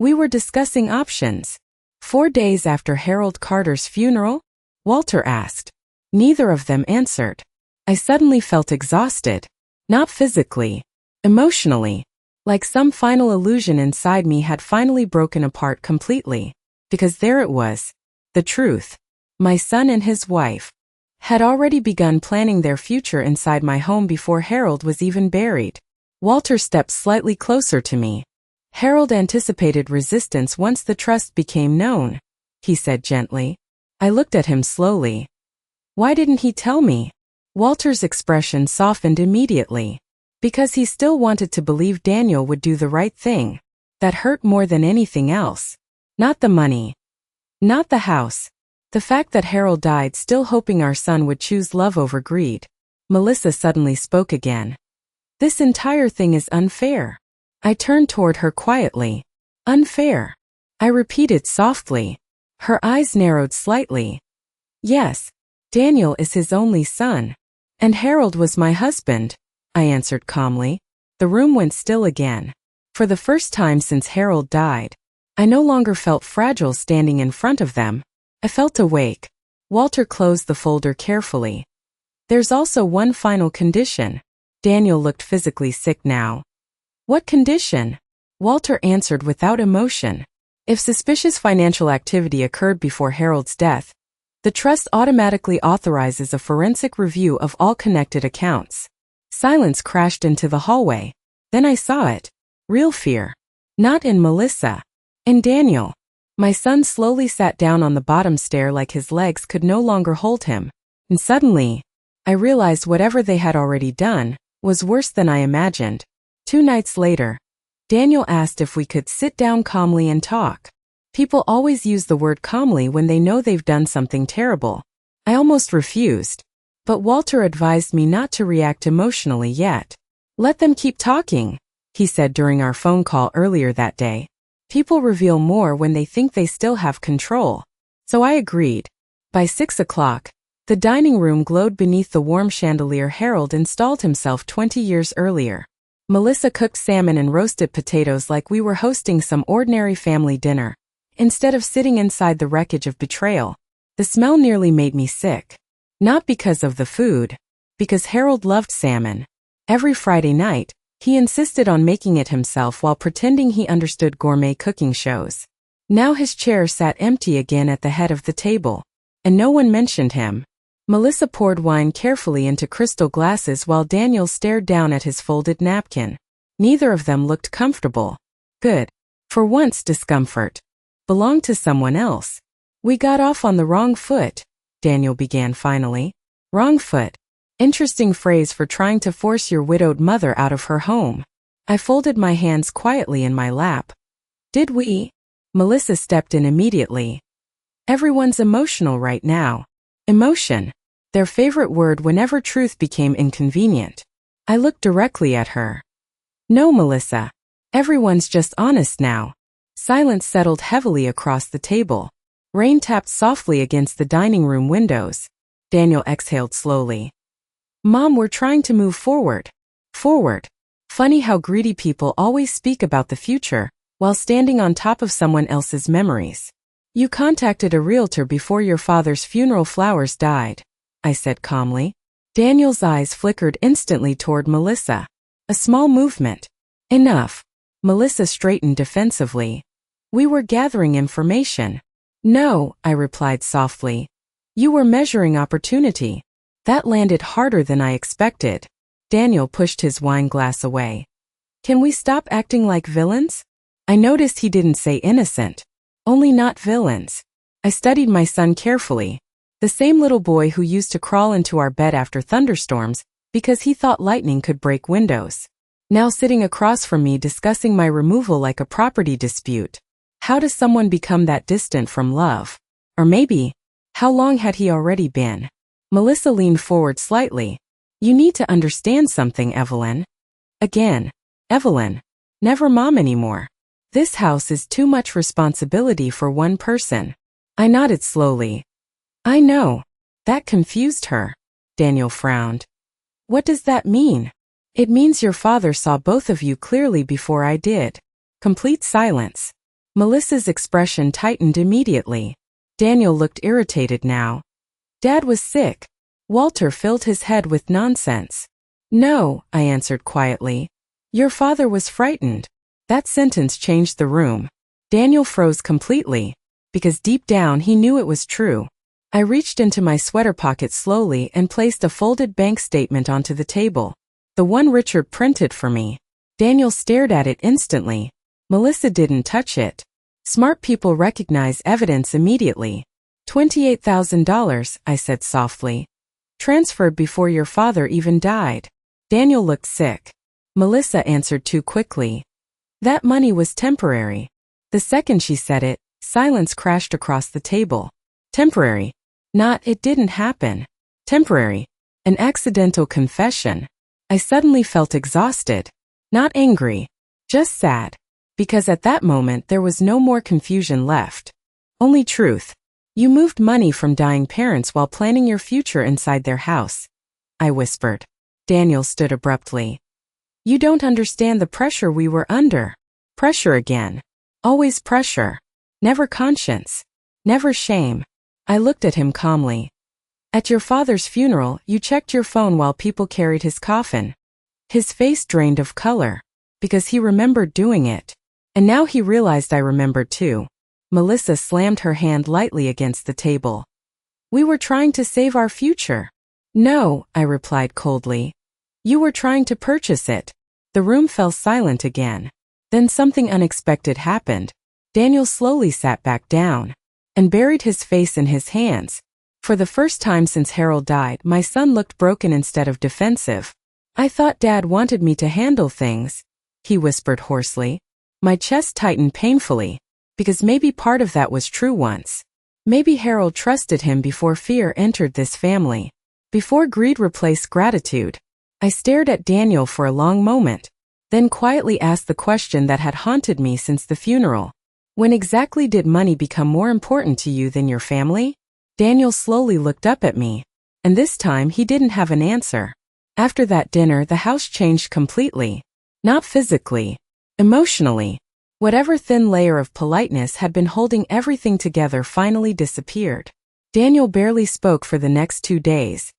We were discussing options. 4 days after Harold Carter's funeral? Walter asked. Neither of them answered. I suddenly felt exhausted. Not physically. Emotionally. Like some final illusion inside me had finally broken apart completely. Because there it was. The truth. My son and his wife had already begun planning their future inside my home before Harold was even buried. Walter stepped slightly closer to me. Harold anticipated resistance once the trust became known, he said gently. I looked at him slowly. Why didn't he tell me? Walter's expression softened immediately. Because he still wanted to believe Daniel would do the right thing. That hurt more than anything else. Not the money. Not the house. The fact that Harold died still hoping our son would choose love over greed. Melissa suddenly spoke again. This entire thing is unfair. I turned toward her quietly. Unfair. I repeated softly. Her eyes narrowed slightly. Yes, Daniel is his only son. And Harold was my husband, I answered calmly. The room went still again. For the first time since Harold died, I no longer felt fragile standing in front of them. I felt awake. Walter closed the folder carefully. There's also one final condition. Daniel looked physically sick now. What condition? Walter answered without emotion. If suspicious financial activity occurred before Harold's death, The trust automatically authorizes a forensic review of all connected accounts. Silence crashed into the hallway. Then I saw it. Real fear. Not in Melissa. In Daniel. My son slowly sat down on the bottom stair like his legs could no longer hold him. And suddenly, I realized whatever they had already done was worse than I imagined. 2 nights later, Daniel asked if we could sit down calmly and talk. People always use the word calmly when they know they've done something terrible. I almost refused. But Walter advised me not to react emotionally yet. Let them keep talking, he said during our phone call earlier that day. People reveal more when they think they still have control. So I agreed. By 6 o'clock, the dining room glowed beneath the warm chandelier Harold installed himself 20 years earlier. Melissa cooked salmon and roasted potatoes like we were hosting some ordinary family dinner. Instead of sitting inside the wreckage of betrayal, the smell nearly made me sick. Not because of the food, because Harold loved salmon. Every Friday night, he insisted on making it himself while pretending he understood gourmet cooking shows. Now his chair sat empty again at the head of the table, and no one mentioned him. Melissa poured wine carefully into crystal glasses while Daniel stared down at his folded napkin. Neither of them looked comfortable. Good. For once, discomfort belonged to someone else. We got off on the wrong foot, Daniel began finally. Wrong foot. Interesting phrase for trying to force your widowed mother out of her home. I folded my hands quietly in my lap. Did we? Melissa stepped in immediately. Everyone's emotional right now. Emotion. Their favorite word whenever truth became inconvenient. I looked directly at her. No, Melissa. Everyone's just honest now. Silence settled heavily across the table. Rain tapped softly against the dining room windows. Daniel exhaled slowly. Mom, we're trying to move forward. Forward. Funny how greedy people always speak about the future, while standing on top of someone else's memories. You contacted a realtor before your father's funeral flowers died, I said calmly. Daniel's eyes flickered instantly toward Melissa. A small movement. Enough. Melissa straightened defensively. We were gathering information. No, I replied softly. You were measuring opportunity. That landed harder than I expected. Daniel pushed his wine glass away. Can we stop acting like villains? I noticed he didn't say innocent. Only not villains. I studied my son carefully. The same little boy who used to crawl into our bed after thunderstorms because he thought lightning could break windows. Now sitting across from me discussing my removal like a property dispute. How does someone become that distant from love? Or maybe, how long had he already been? Melissa leaned forward slightly. You need to understand something, Evelyn. Again, Evelyn. Never mom anymore. This house is too much responsibility for one person. I nodded slowly. I know. That confused her. Daniel frowned. What does that mean? It means your father saw both of you clearly before I did. Complete silence. Melissa's expression tightened immediately. Daniel looked irritated now. Dad was sick. Walter filled his head with nonsense. No, I answered quietly. Your father was frightened. That sentence changed the room. Daniel froze completely, because deep down he knew it was true. I reached into my sweater pocket slowly and placed a folded bank statement onto the table. The one Richard printed for me. Daniel stared at it instantly. Melissa didn't touch it. Smart people recognize evidence immediately. $28,000, I said softly. Transferred before your father even died. Daniel looked sick. Melissa answered too quickly. That money was temporary. The second she said it, silence crashed across the table. Temporary. Not, it didn't happen. Temporary. An accidental confession. I suddenly felt exhausted. Not angry. Just sad. Because at that moment there was no more confusion left. Only truth. You moved money from dying parents while planning your future inside their house. I whispered. Daniel stood abruptly. You don't understand the pressure we were under. Pressure again. Always pressure. Never conscience. Never shame. I looked at him calmly. At your father's funeral, you checked your phone while people carried his coffin. His face drained of color. Because he remembered doing it. And now he realized I remembered too. Melissa slammed her hand lightly against the table. We were trying to save our future. No, I replied coldly. You were trying to purchase it. The room fell silent again. Then something unexpected happened. Daniel slowly sat back down and buried his face in his hands. For the first time since Harold died, my son looked broken instead of defensive. I thought Dad wanted me to handle things, he whispered hoarsely. My chest tightened painfully, because maybe part of that was true once. Maybe Harold trusted him before fear entered this family. Before greed replaced gratitude. I stared at Daniel for a long moment, then quietly asked the question that had haunted me since the funeral. When exactly did money become more important to you than your family? Daniel slowly looked up at me, and this time he didn't have an answer. After that dinner, the house changed completely. Not physically, emotionally. Whatever thin layer of politeness had been holding everything together finally disappeared. Daniel barely spoke for the next 2 days.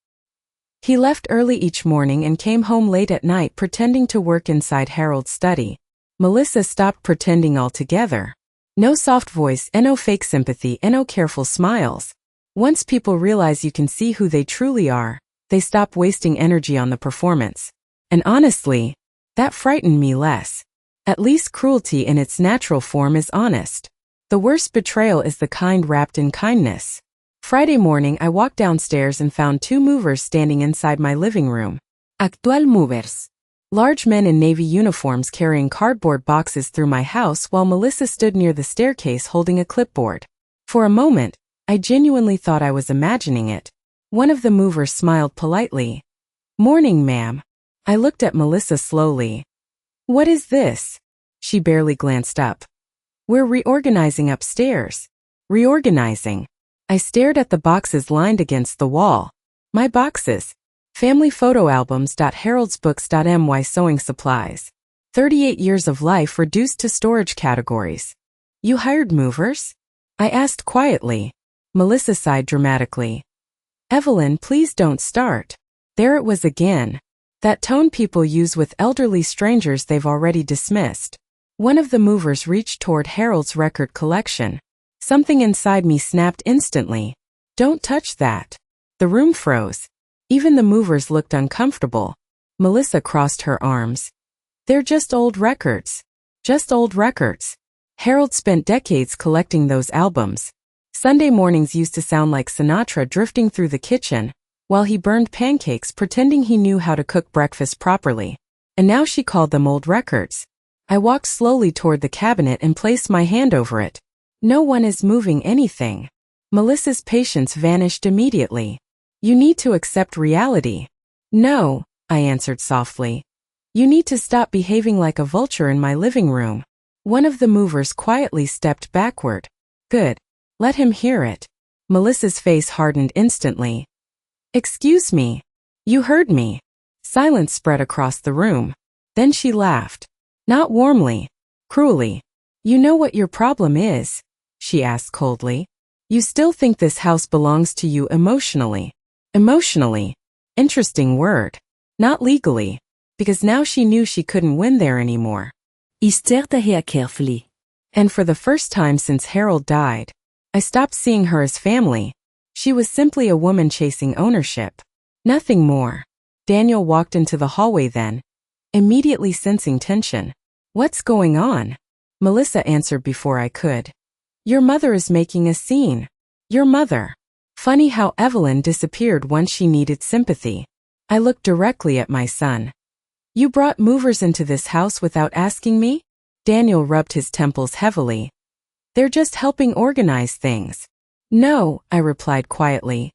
He left early each morning and came home late at night pretending to work inside Harold's study. Melissa stopped pretending altogether. No soft voice, no fake sympathy, no careful smiles. Once people realize you can see who they truly are, they stop wasting energy on the performance. And honestly, that frightened me less. At least cruelty in its natural form is honest. The worst betrayal is the kind wrapped in kindness. Friday morning, I walked downstairs and found 2 movers standing inside my living room. Actual movers. Large men in navy uniforms carrying cardboard boxes through my house while Melissa stood near the staircase holding a clipboard. For a moment, I genuinely thought I was imagining it. One of the movers smiled politely. Morning, ma'am. I looked at Melissa slowly. What is this? She barely glanced up. We're reorganizing upstairs. Reorganizing. I stared at the boxes lined against the wall. My boxes. Family photo albums. Haroldsbooks.my sewing supplies. 38 years of life reduced to storage categories. You hired movers? I asked quietly. Melissa sighed dramatically. Evelyn, please don't start. There it was again. That tone people use with elderly strangers they've already dismissed. One of the movers reached toward Harold's record collection. Something inside me snapped instantly. Don't touch that. The room froze. Even the movers looked uncomfortable. Melissa crossed her arms. They're just old records. Just old records. Harold spent decades collecting those albums. Sunday mornings used to sound like Sinatra drifting through the kitchen, while he burned pancakes pretending he knew how to cook breakfast properly. And now she called them old records. I walked slowly toward the cabinet and placed my hand over it. No one is moving anything. Melissa's patience vanished immediately. You need to accept reality. No, I answered softly. You need to stop behaving like a vulture in my living room. One of the movers quietly stepped backward. Good. Let him hear it. Melissa's face hardened instantly. Excuse me. You heard me. Silence spread across the room. Then she laughed. Not warmly. Cruelly. You know what your problem is? She asked coldly. You still think this house belongs to you emotionally. Emotionally. Interesting word. Not legally. Because now she knew she couldn't win there anymore. He stared at her carefully. And for the first time since Harold died, I stopped seeing her as family. She was simply a woman chasing ownership. Nothing more. Daniel walked into the hallway then, immediately sensing tension. What's going on? Melissa answered before I could. Your mother is making a scene. Your mother. Funny how Evelyn disappeared once she needed sympathy. I looked directly at my son. You brought movers into this house without asking me? Daniel rubbed his temples heavily. They're just helping organize things. No, I replied quietly.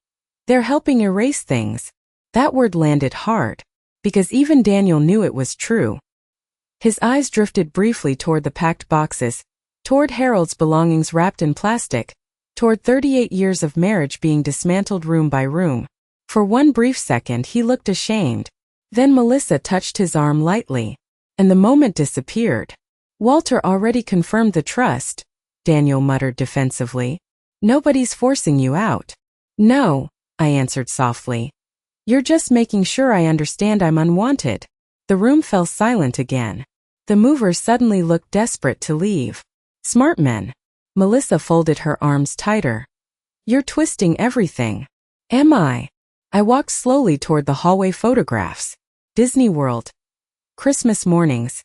They're helping erase things. That word landed hard, because even Daniel knew it was true. His eyes drifted briefly toward the packed boxes, toward Harold's belongings wrapped in plastic, toward 38 years of marriage being dismantled room by room. For one brief second he looked ashamed. Then Melissa touched his arm lightly, and the moment disappeared. Walter already confirmed the trust, Daniel muttered defensively. Nobody's forcing you out. No, I answered softly. You're just making sure I understand I'm unwanted. The room fell silent again. The movers suddenly looked desperate to leave. Smart men. Melissa folded her arms tighter. You're twisting everything. Am I? I walked slowly toward the hallway photographs. Disney World. Christmas mornings.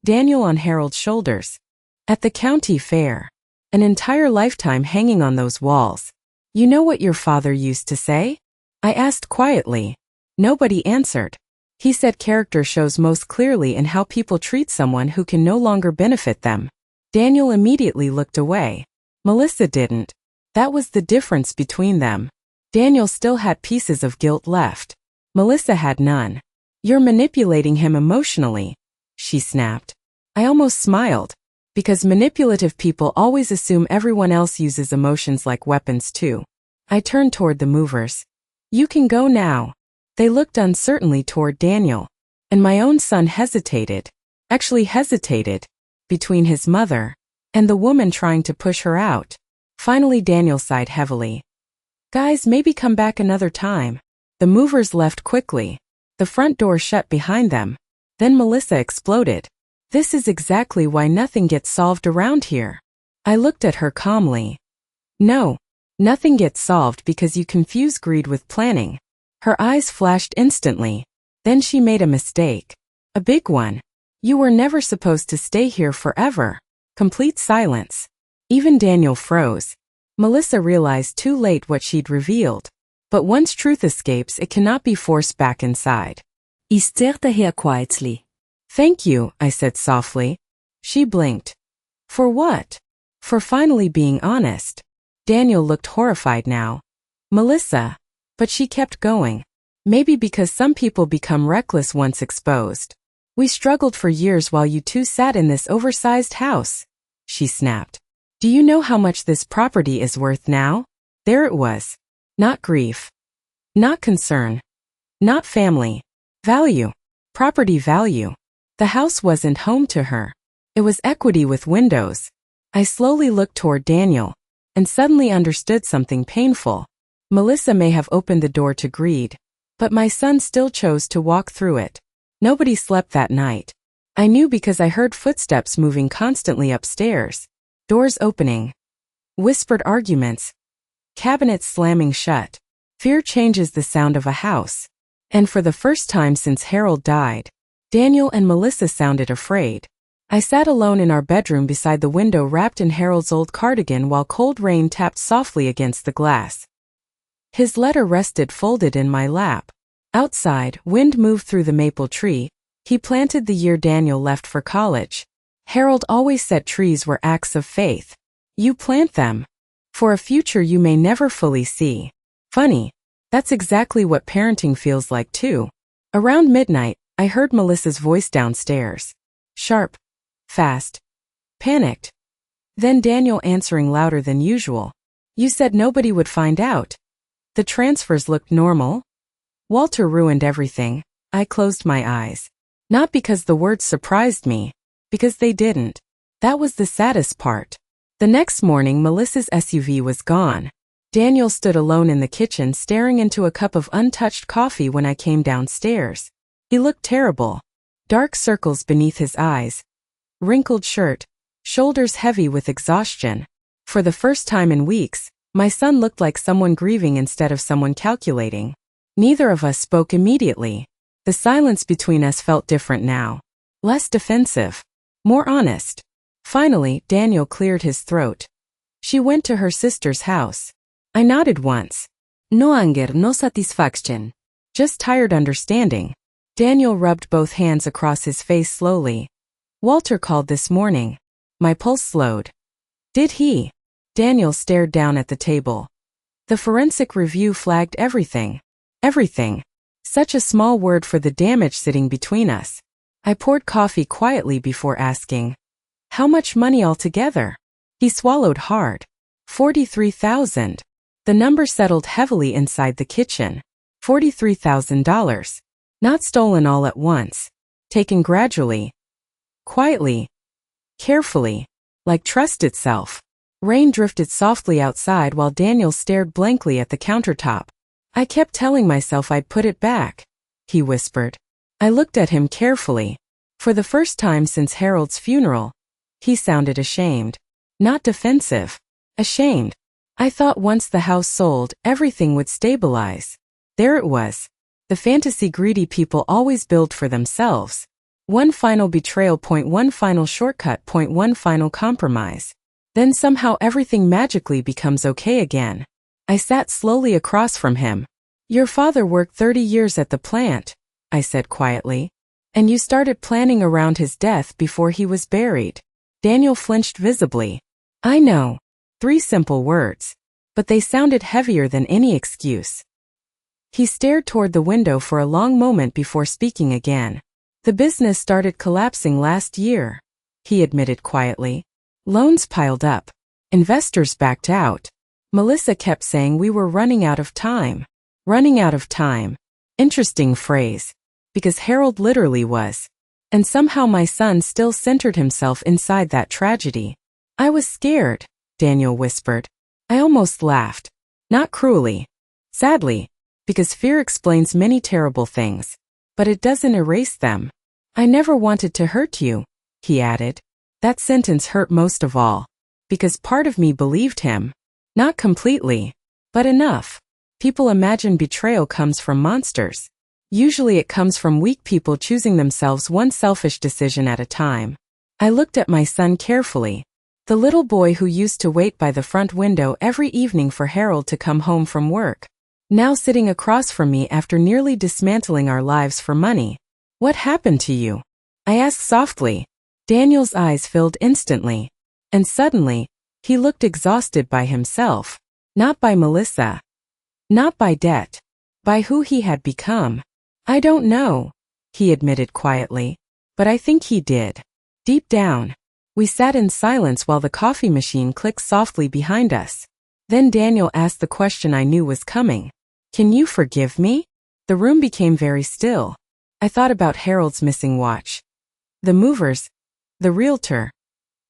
Daniel on Harold's shoulders. At the county fair. An entire lifetime hanging on those walls. You know what your father used to say? I asked quietly. Nobody answered. He said character shows most clearly in how people treat someone who can no longer benefit them. Daniel immediately looked away. Melissa didn't. That was the difference between them. Daniel still had pieces of guilt left. Melissa had none. You're manipulating him emotionally, she snapped. I almost smiled. Because manipulative people always assume everyone else uses emotions like weapons too. I turned toward the movers. You can go now. They looked uncertainly toward Daniel. And my own son hesitated. Actually hesitated. Between his mother and the woman trying to push her out. Finally Daniel sighed heavily. Guys, maybe come back another time. The movers left quickly. The front door shut behind them. Then Melissa exploded. This is exactly why nothing gets solved around here. I looked at her calmly. No, nothing gets solved because you confuse greed with planning. Her eyes flashed instantly. Then she made a mistake. A big one. You were never supposed to stay here forever. Complete silence. Even Daniel froze. Melissa realized too late what she'd revealed. But once truth escapes, it cannot be forced back inside. He stared at her quietly. Thank you, I said softly. She blinked. For what? For finally being honest. Daniel looked horrified now. Melissa. But she kept going. Maybe because some people become reckless once exposed. We struggled for years while you two sat in this oversized house. She snapped. Do you know how much this property is worth now? There it was. Not grief. Not concern. Not family. Value. Property value. The house wasn't home to her. It was equity with windows. I slowly looked toward Daniel, and suddenly understood something painful. Melissa may have opened the door to greed, but my son still chose to walk through it. Nobody slept that night. I knew because I heard footsteps moving constantly upstairs, doors opening, whispered arguments, cabinets slamming shut. Fear changes the sound of a house. And for the first time since Harold died, Daniel and Melissa sounded afraid. I sat alone in our bedroom beside the window wrapped in Harold's old cardigan while cold rain tapped softly against the glass. His letter rested folded in my lap. Outside, wind moved through the maple tree. He planted the year Daniel left for college. Harold always said trees were acts of faith. You plant them for a future you may never fully see. Funny. That's exactly what parenting feels like too. Around midnight, I heard Melissa's voice downstairs. Sharp. Fast. Panicked. Then Daniel answering louder than usual. You said nobody would find out. The transfers looked normal. Walter ruined everything. I closed my eyes. Not because the words surprised me. Because they didn't. That was the saddest part. The next morning Melissa's SUV was gone. Daniel stood alone in the kitchen staring into a cup of untouched coffee when I came downstairs. He looked terrible. Dark circles beneath his eyes. Wrinkled shirt. Shoulders heavy with exhaustion. For the first time in weeks, my son looked like someone grieving instead of someone calculating. Neither of us spoke immediately. The silence between us felt different now. Less defensive. More honest. Finally, Daniel cleared his throat. She went to her sister's house. I nodded once. No anger, no satisfaction. Just tired understanding. Daniel rubbed both hands across his face slowly. Walter called this morning. My pulse slowed. Did he? Daniel stared down at the table. The forensic review flagged everything. Everything. Such a small word for the damage sitting between us. I poured coffee quietly before asking. How much money altogether? He swallowed hard. 43,000. The number settled heavily inside the kitchen. $43,000. Not stolen all at once. Taken gradually. Quietly. Carefully. Like trust itself. Rain drifted softly outside while Daniel stared blankly at the countertop. I kept telling myself I'd put it back, he whispered. I looked at him carefully. For the first time since Harold's funeral, he sounded ashamed. Not defensive. Ashamed. I thought once the house sold, everything would stabilize. There it was. The fantasy greedy people always build for themselves. One final betrayal point, one final shortcut point, one final compromise. Then somehow everything magically becomes okay again. I sat slowly across from him. Your father worked 30 years at the plant, I said quietly. And you started planning around his death before he was buried. Daniel flinched visibly. I know. 3 simple words. But they sounded heavier than any excuse. He stared toward the window for a long moment before speaking again. The business started collapsing last year, he admitted quietly. Loans piled up. Investors backed out. Melissa kept saying we were running out of time. Running out of time. Interesting phrase. Because Harold literally was. And somehow my son still centered himself inside that tragedy. I was scared, Daniel whispered. I almost laughed. Not cruelly. Sadly. Because fear explains many terrible things. But it doesn't erase them. I never wanted to hurt you, he added. That sentence hurt most of all. Because part of me believed him. Not completely. But enough. People imagine betrayal comes from monsters. Usually it comes from weak people choosing themselves one selfish decision at a time. I looked at my son carefully. The little boy who used to wait by the front window every evening for Harold to come home from work. Now sitting across from me after nearly dismantling our lives for money. What happened to you? I asked softly. Daniel's eyes filled instantly. And suddenly, he looked exhausted by himself. Not by Melissa. Not by debt. By who he had become. I don't know, he admitted quietly. But I think he did. Deep down. We sat in silence while the coffee machine clicked softly behind us. Then Daniel asked the question I knew was coming. Can you forgive me? The room became very still. I thought about Harold's missing watch. The movers. The realtor.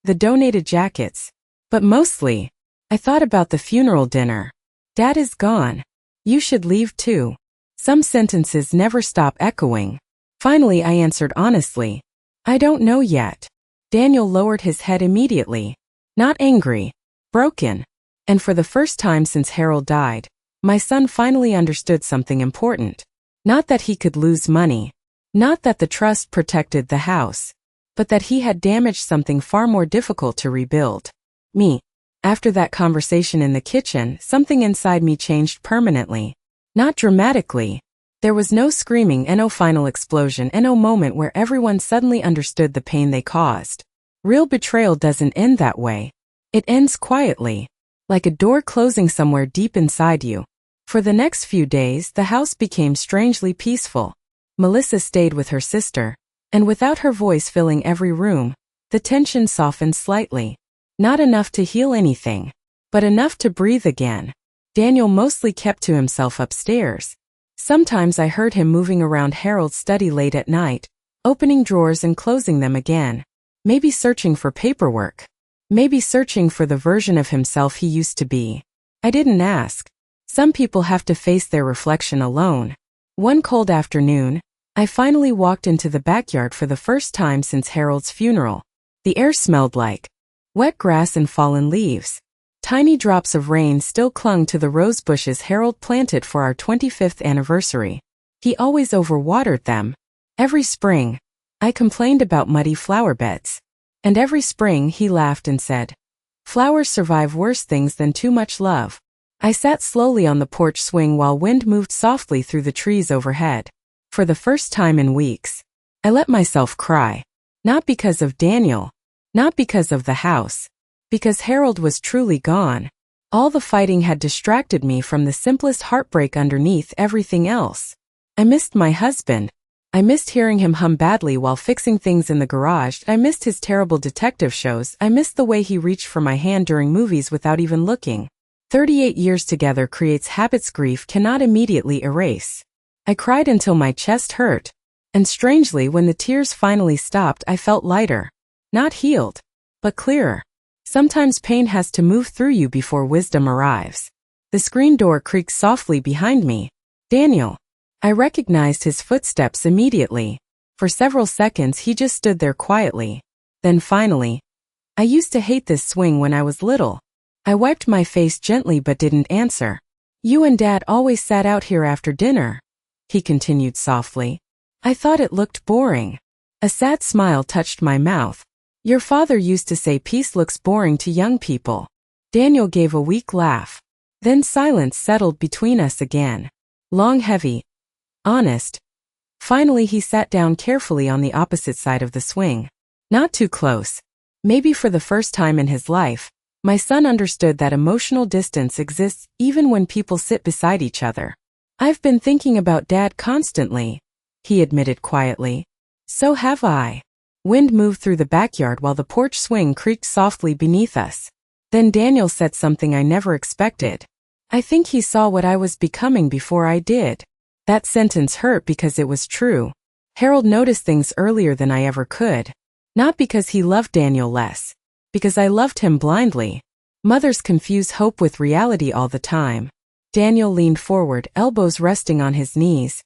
The donated jackets. But mostly, I thought about the funeral dinner. Dad is gone. You should leave too. Some sentences never stop echoing. Finally I answered honestly. I don't know yet. Daniel lowered his head immediately. Not angry. Broken. And for the first time since Harold died, my son finally understood something important. Not that he could lose money. Not that the trust protected the house. But that he had damaged something far more difficult to rebuild. Me. After that conversation in the kitchen, something inside me changed permanently. Not dramatically. There was no screaming and no final explosion and no moment where everyone suddenly understood the pain they caused. Real betrayal doesn't end that way. It ends quietly. Like a door closing somewhere deep inside you. For the next few days, the house became strangely peaceful. Melissa stayed with her sister. And without her voice filling every room, the tension softened slightly. Not enough to heal anything. But enough to breathe again. Daniel mostly kept to himself upstairs. Sometimes I heard him moving around Harold's study late at night, opening drawers and closing them again. Maybe searching for paperwork. Maybe searching for the version of himself he used to be. I didn't ask. Some people have to face their reflection alone. One cold afternoon, I finally walked into the backyard for the first time since Harold's funeral. The air smelled like wet grass and fallen leaves. Tiny drops of rain still clung to the rose bushes Harold planted for our 25th anniversary. He always overwatered them. Every spring, I complained about muddy flower beds. And every spring he laughed and said, flowers survive worse things than too much love. I sat slowly on the porch swing while wind moved softly through the trees overhead. For the first time in weeks, I let myself cry. Not because of Daniel. Not because of the house. Because Harold was truly gone. All the fighting had distracted me from the simplest heartbreak underneath everything else. I missed my husband. I missed hearing him hum badly while fixing things in the garage. I missed his terrible detective shows. I missed the way he reached for my hand during movies without even looking. 38 years together creates habits grief cannot immediately erase. I cried until my chest hurt. And strangely, when the tears finally stopped, I felt lighter. Not healed, but clearer. Sometimes pain has to move through you before wisdom arrives. The screen door creaked softly behind me. Daniel. I recognized his footsteps immediately. For several seconds he just stood there quietly. Then finally, I used to hate this swing when I was little. I wiped my face gently but didn't answer. You and Dad always sat out here after dinner, he continued softly. I thought it looked boring. A sad smile touched my mouth. Your father used to say peace looks boring to young people. Daniel gave a weak laugh. Then silence settled between us again. Long, heavy, honest. Finally he sat down carefully on the opposite side of the swing. Not too close. Maybe for the first time in his life, my son understood that emotional distance exists even when people sit beside each other. I've been thinking about Dad constantly, he admitted quietly. So have I. Wind moved through the backyard while the porch swing creaked softly beneath us. Then Daniel said something I never expected. I think he saw what I was becoming before I did. That sentence hurt because it was true. Harold noticed things earlier than I ever could. Not because he loved Daniel less. Because I loved him blindly. Mothers confuse hope with reality all the time. Daniel leaned forward, elbows resting on his knees.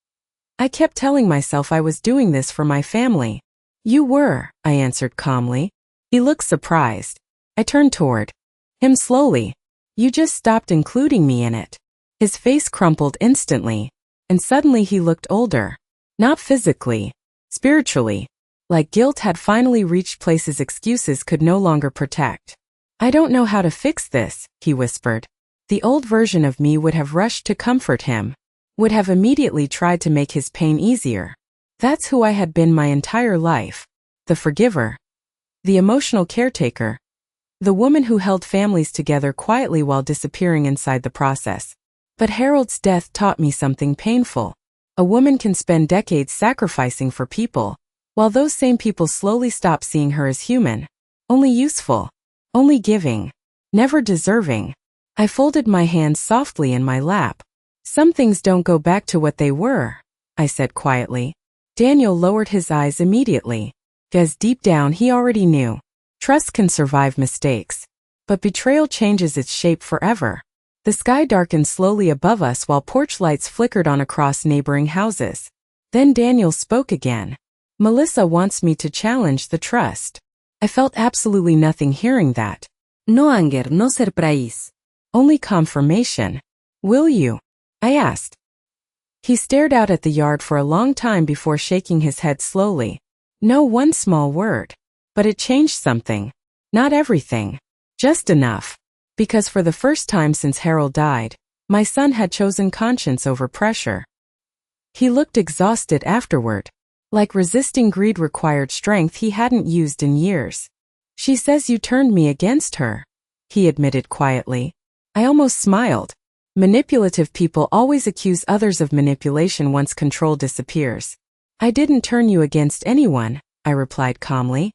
I kept telling myself I was doing this for my family. You were, I answered calmly. He looked surprised. I turned toward him slowly. You just stopped including me in it. His face crumpled instantly. And suddenly he looked older. Not physically. Spiritually. Like guilt had finally reached places excuses could no longer protect. I don't know how to fix this, he whispered. The old version of me would have rushed to comfort him. Would have immediately tried to make his pain easier. That's who I had been my entire life. The forgiver. The emotional caretaker. The woman who held families together quietly while disappearing inside the process. But Harold's death taught me something painful. A woman can spend decades sacrificing for people, while those same people slowly stop seeing her as human. Only useful. Only giving. Never deserving. I folded my hands softly in my lap. Some things don't go back to what they were, I said quietly. Daniel lowered his eyes immediately. Because deep down he already knew. Trust can survive mistakes. But betrayal changes its shape forever. The sky darkened slowly above us while porch lights flickered on across neighboring houses. Then Daniel spoke again. Melissa wants me to challenge the trust. I felt absolutely nothing hearing that. No anger, no surprise. Only confirmation. Will you? I asked. He stared out at the yard for a long time before shaking his head slowly. No one small word. But it changed something. Not everything. Just enough. Because for the first time since Harold died, my son had chosen conscience over pressure. He looked exhausted afterward. Like resisting greed required strength he hadn't used in years. She says you turned me against her, he admitted quietly. I almost smiled. Manipulative people always accuse others of manipulation once control disappears. I didn't turn you against anyone, I replied calmly.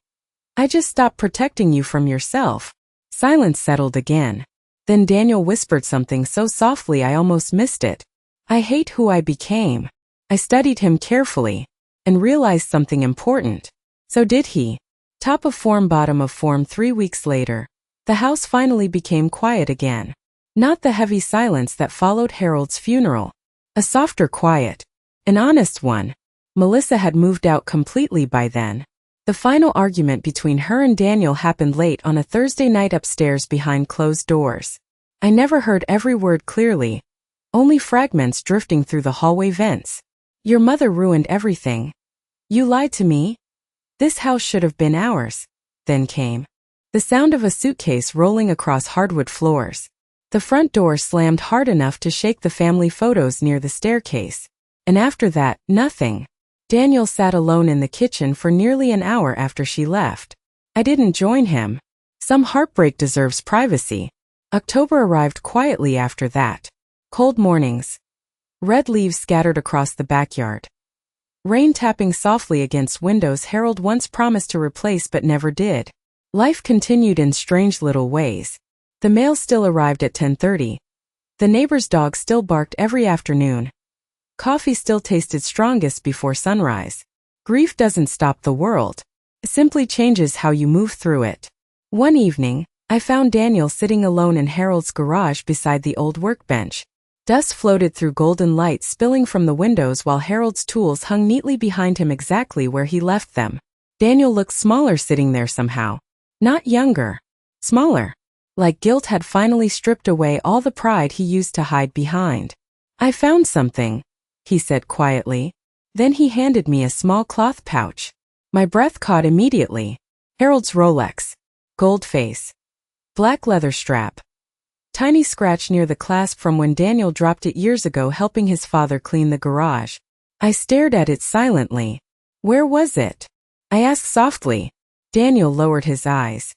I just stopped protecting you from yourself. Silence settled again. Then Daniel whispered something so softly I almost missed it. I hate who I became. I studied him carefully. And realized something important. So did he. Top of form, bottom of form. 3 weeks later, the house finally became quiet again. Not the heavy silence that followed Harold's funeral. A softer quiet. An honest one. Melissa had moved out completely by then. The final argument between her and Daniel happened late on a Thursday night upstairs behind closed doors. I never heard every word clearly. Only fragments drifting through the hallway vents. Your mother ruined everything. You lied to me? This house should have been ours. Then came the sound of a suitcase rolling across hardwood floors. The front door slammed hard enough to shake the family photos near the staircase. And after that, nothing. Daniel sat alone in the kitchen for nearly an hour after she left. I didn't join him. Some heartbreak deserves privacy. October arrived quietly after that. Cold mornings. Red leaves scattered across the backyard. Rain tapping softly against windows Harold once promised to replace but never did. Life continued in strange little ways. The mail still arrived at 10:30. The neighbor's dog still barked every afternoon. Coffee still tasted strongest before sunrise. Grief doesn't stop the world. It simply changes how you move through it. One evening, I found Daniel sitting alone in Harold's garage beside the old workbench. Dust floated through golden light spilling from the windows while Harold's tools hung neatly behind him exactly where he left them. Daniel looked smaller sitting there somehow. Not younger. Smaller. like guilt had finally stripped away all the pride he used to hide behind. "I found something," he said quietly. Then he handed me a small cloth pouch. My breath caught immediately. Harold's Rolex. Gold face. Black leather strap. Tiny scratch near the clasp from when Daniel dropped it years ago helping his father clean the garage. I stared at it silently. "Where was it?" I asked softly. Daniel lowered his eyes.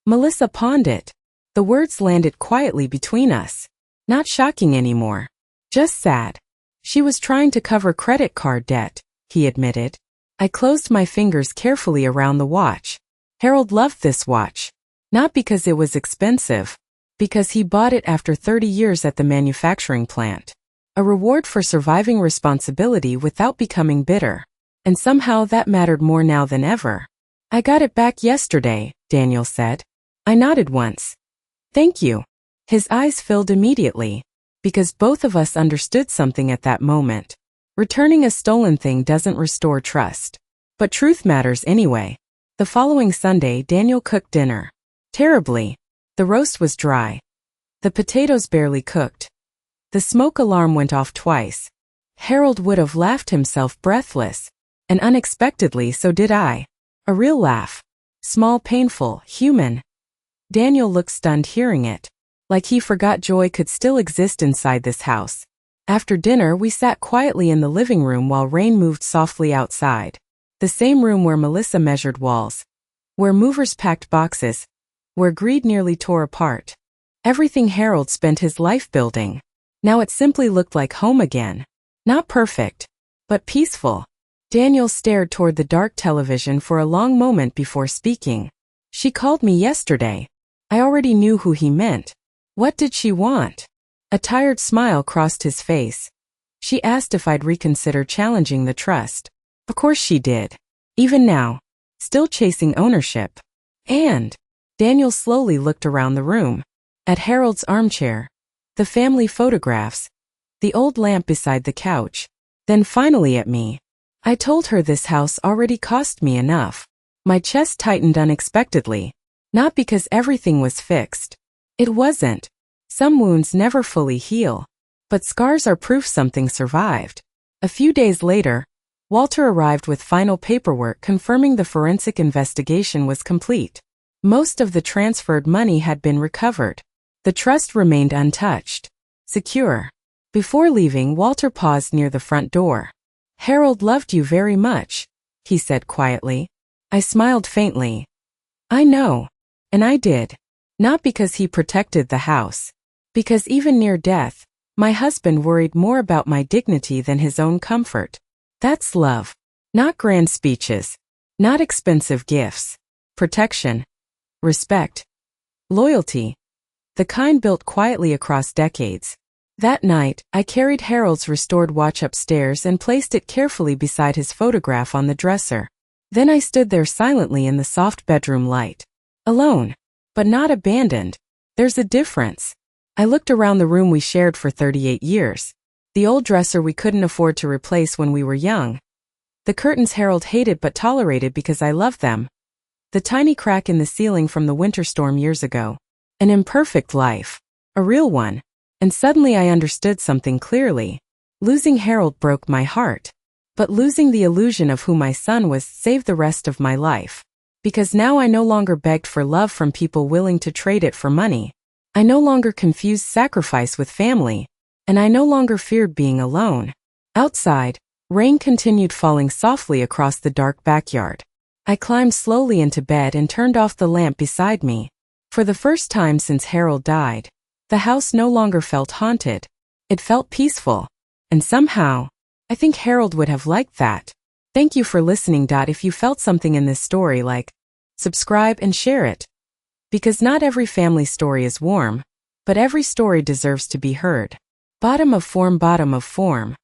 "Melissa pawned it." The words landed quietly between us. Not shocking anymore. Just sad. "She was trying to cover credit card debt," he admitted. I closed my fingers carefully around the watch. Harold loved this watch. Not because it was expensive. Because he bought it after 30 years at the manufacturing plant. A reward for surviving responsibility without becoming bitter. And somehow that mattered more now than ever. "I got it back yesterday," Daniel said. I nodded once. "Thank you." His eyes filled immediately. Because both of us understood something at that moment. Returning a stolen thing doesn't restore trust. But truth matters anyway. The following Sunday, Daniel cooked dinner. Terribly. The roast was dry. The potatoes barely cooked. The smoke alarm went off twice. Harold would have laughed himself breathless. And unexpectedly, so did I. A real laugh. Small, painful, human. Daniel looked stunned hearing it. Like he forgot joy could still exist inside this house. After dinner, we sat quietly in the living room while rain moved softly outside. The same room where Melissa measured walls. Where movers packed boxes. Where greed nearly tore apart. Everything Harold spent his life building. Now it simply looked like home again. Not perfect, but peaceful. Daniel stared toward the dark television for a long moment before speaking. "She called me yesterday." I already knew who he meant. What did she want? A tired smile crossed his face. She asked if I'd reconsider challenging the trust. Of course she did. Even now. Still chasing ownership. And Daniel slowly looked around the room. At Harold's armchair. The family photographs. The old lamp beside the couch. Then finally at me. I told her this house already cost me enough. My chest tightened unexpectedly. Not because everything was fixed. It wasn't. Some wounds never fully heal. But scars are proof something survived. A few days later, Walter arrived with final paperwork confirming the forensic investigation was complete. Most of the transferred money had been recovered. The trust remained untouched. Secure. Before leaving, Walter paused near the front door. "Harold loved you very much," he said quietly. I smiled faintly. "I know. And I did. Not because he protected the house. Because even near death, my husband worried more about my dignity than his own comfort. That's love. Not grand speeches. Not expensive gifts. Protection. Respect. Loyalty. The kind built quietly across decades. That night, I carried Harold's restored watch upstairs and placed it carefully beside his photograph on the dresser. Then I stood there silently in the soft bedroom light. Alone. But not abandoned. There's a difference. I looked around the room we shared for 38 years. The old dresser we couldn't afford to replace when we were young. The curtains Harold hated but tolerated because I loved them. The tiny crack in the ceiling from the winter storm years ago. An imperfect life. A real one. And suddenly I understood something clearly. Losing Harold broke my heart. But losing the illusion of who my son was saved the rest of my life. Because now I no longer begged for love from people willing to trade it for money. I no longer confused sacrifice with family. And I no longer feared being alone. Outside, rain continued falling softly across the dark backyard. I climbed slowly into bed and turned off the lamp beside me. For the first time since Harold died, the house no longer felt haunted. It felt peaceful. And somehow, I think Harold would have liked that. Thank you for listening. If you felt something in this story, subscribe and share it. Because not every family story is warm, but every story deserves to be heard. Bottom of form, bottom of form.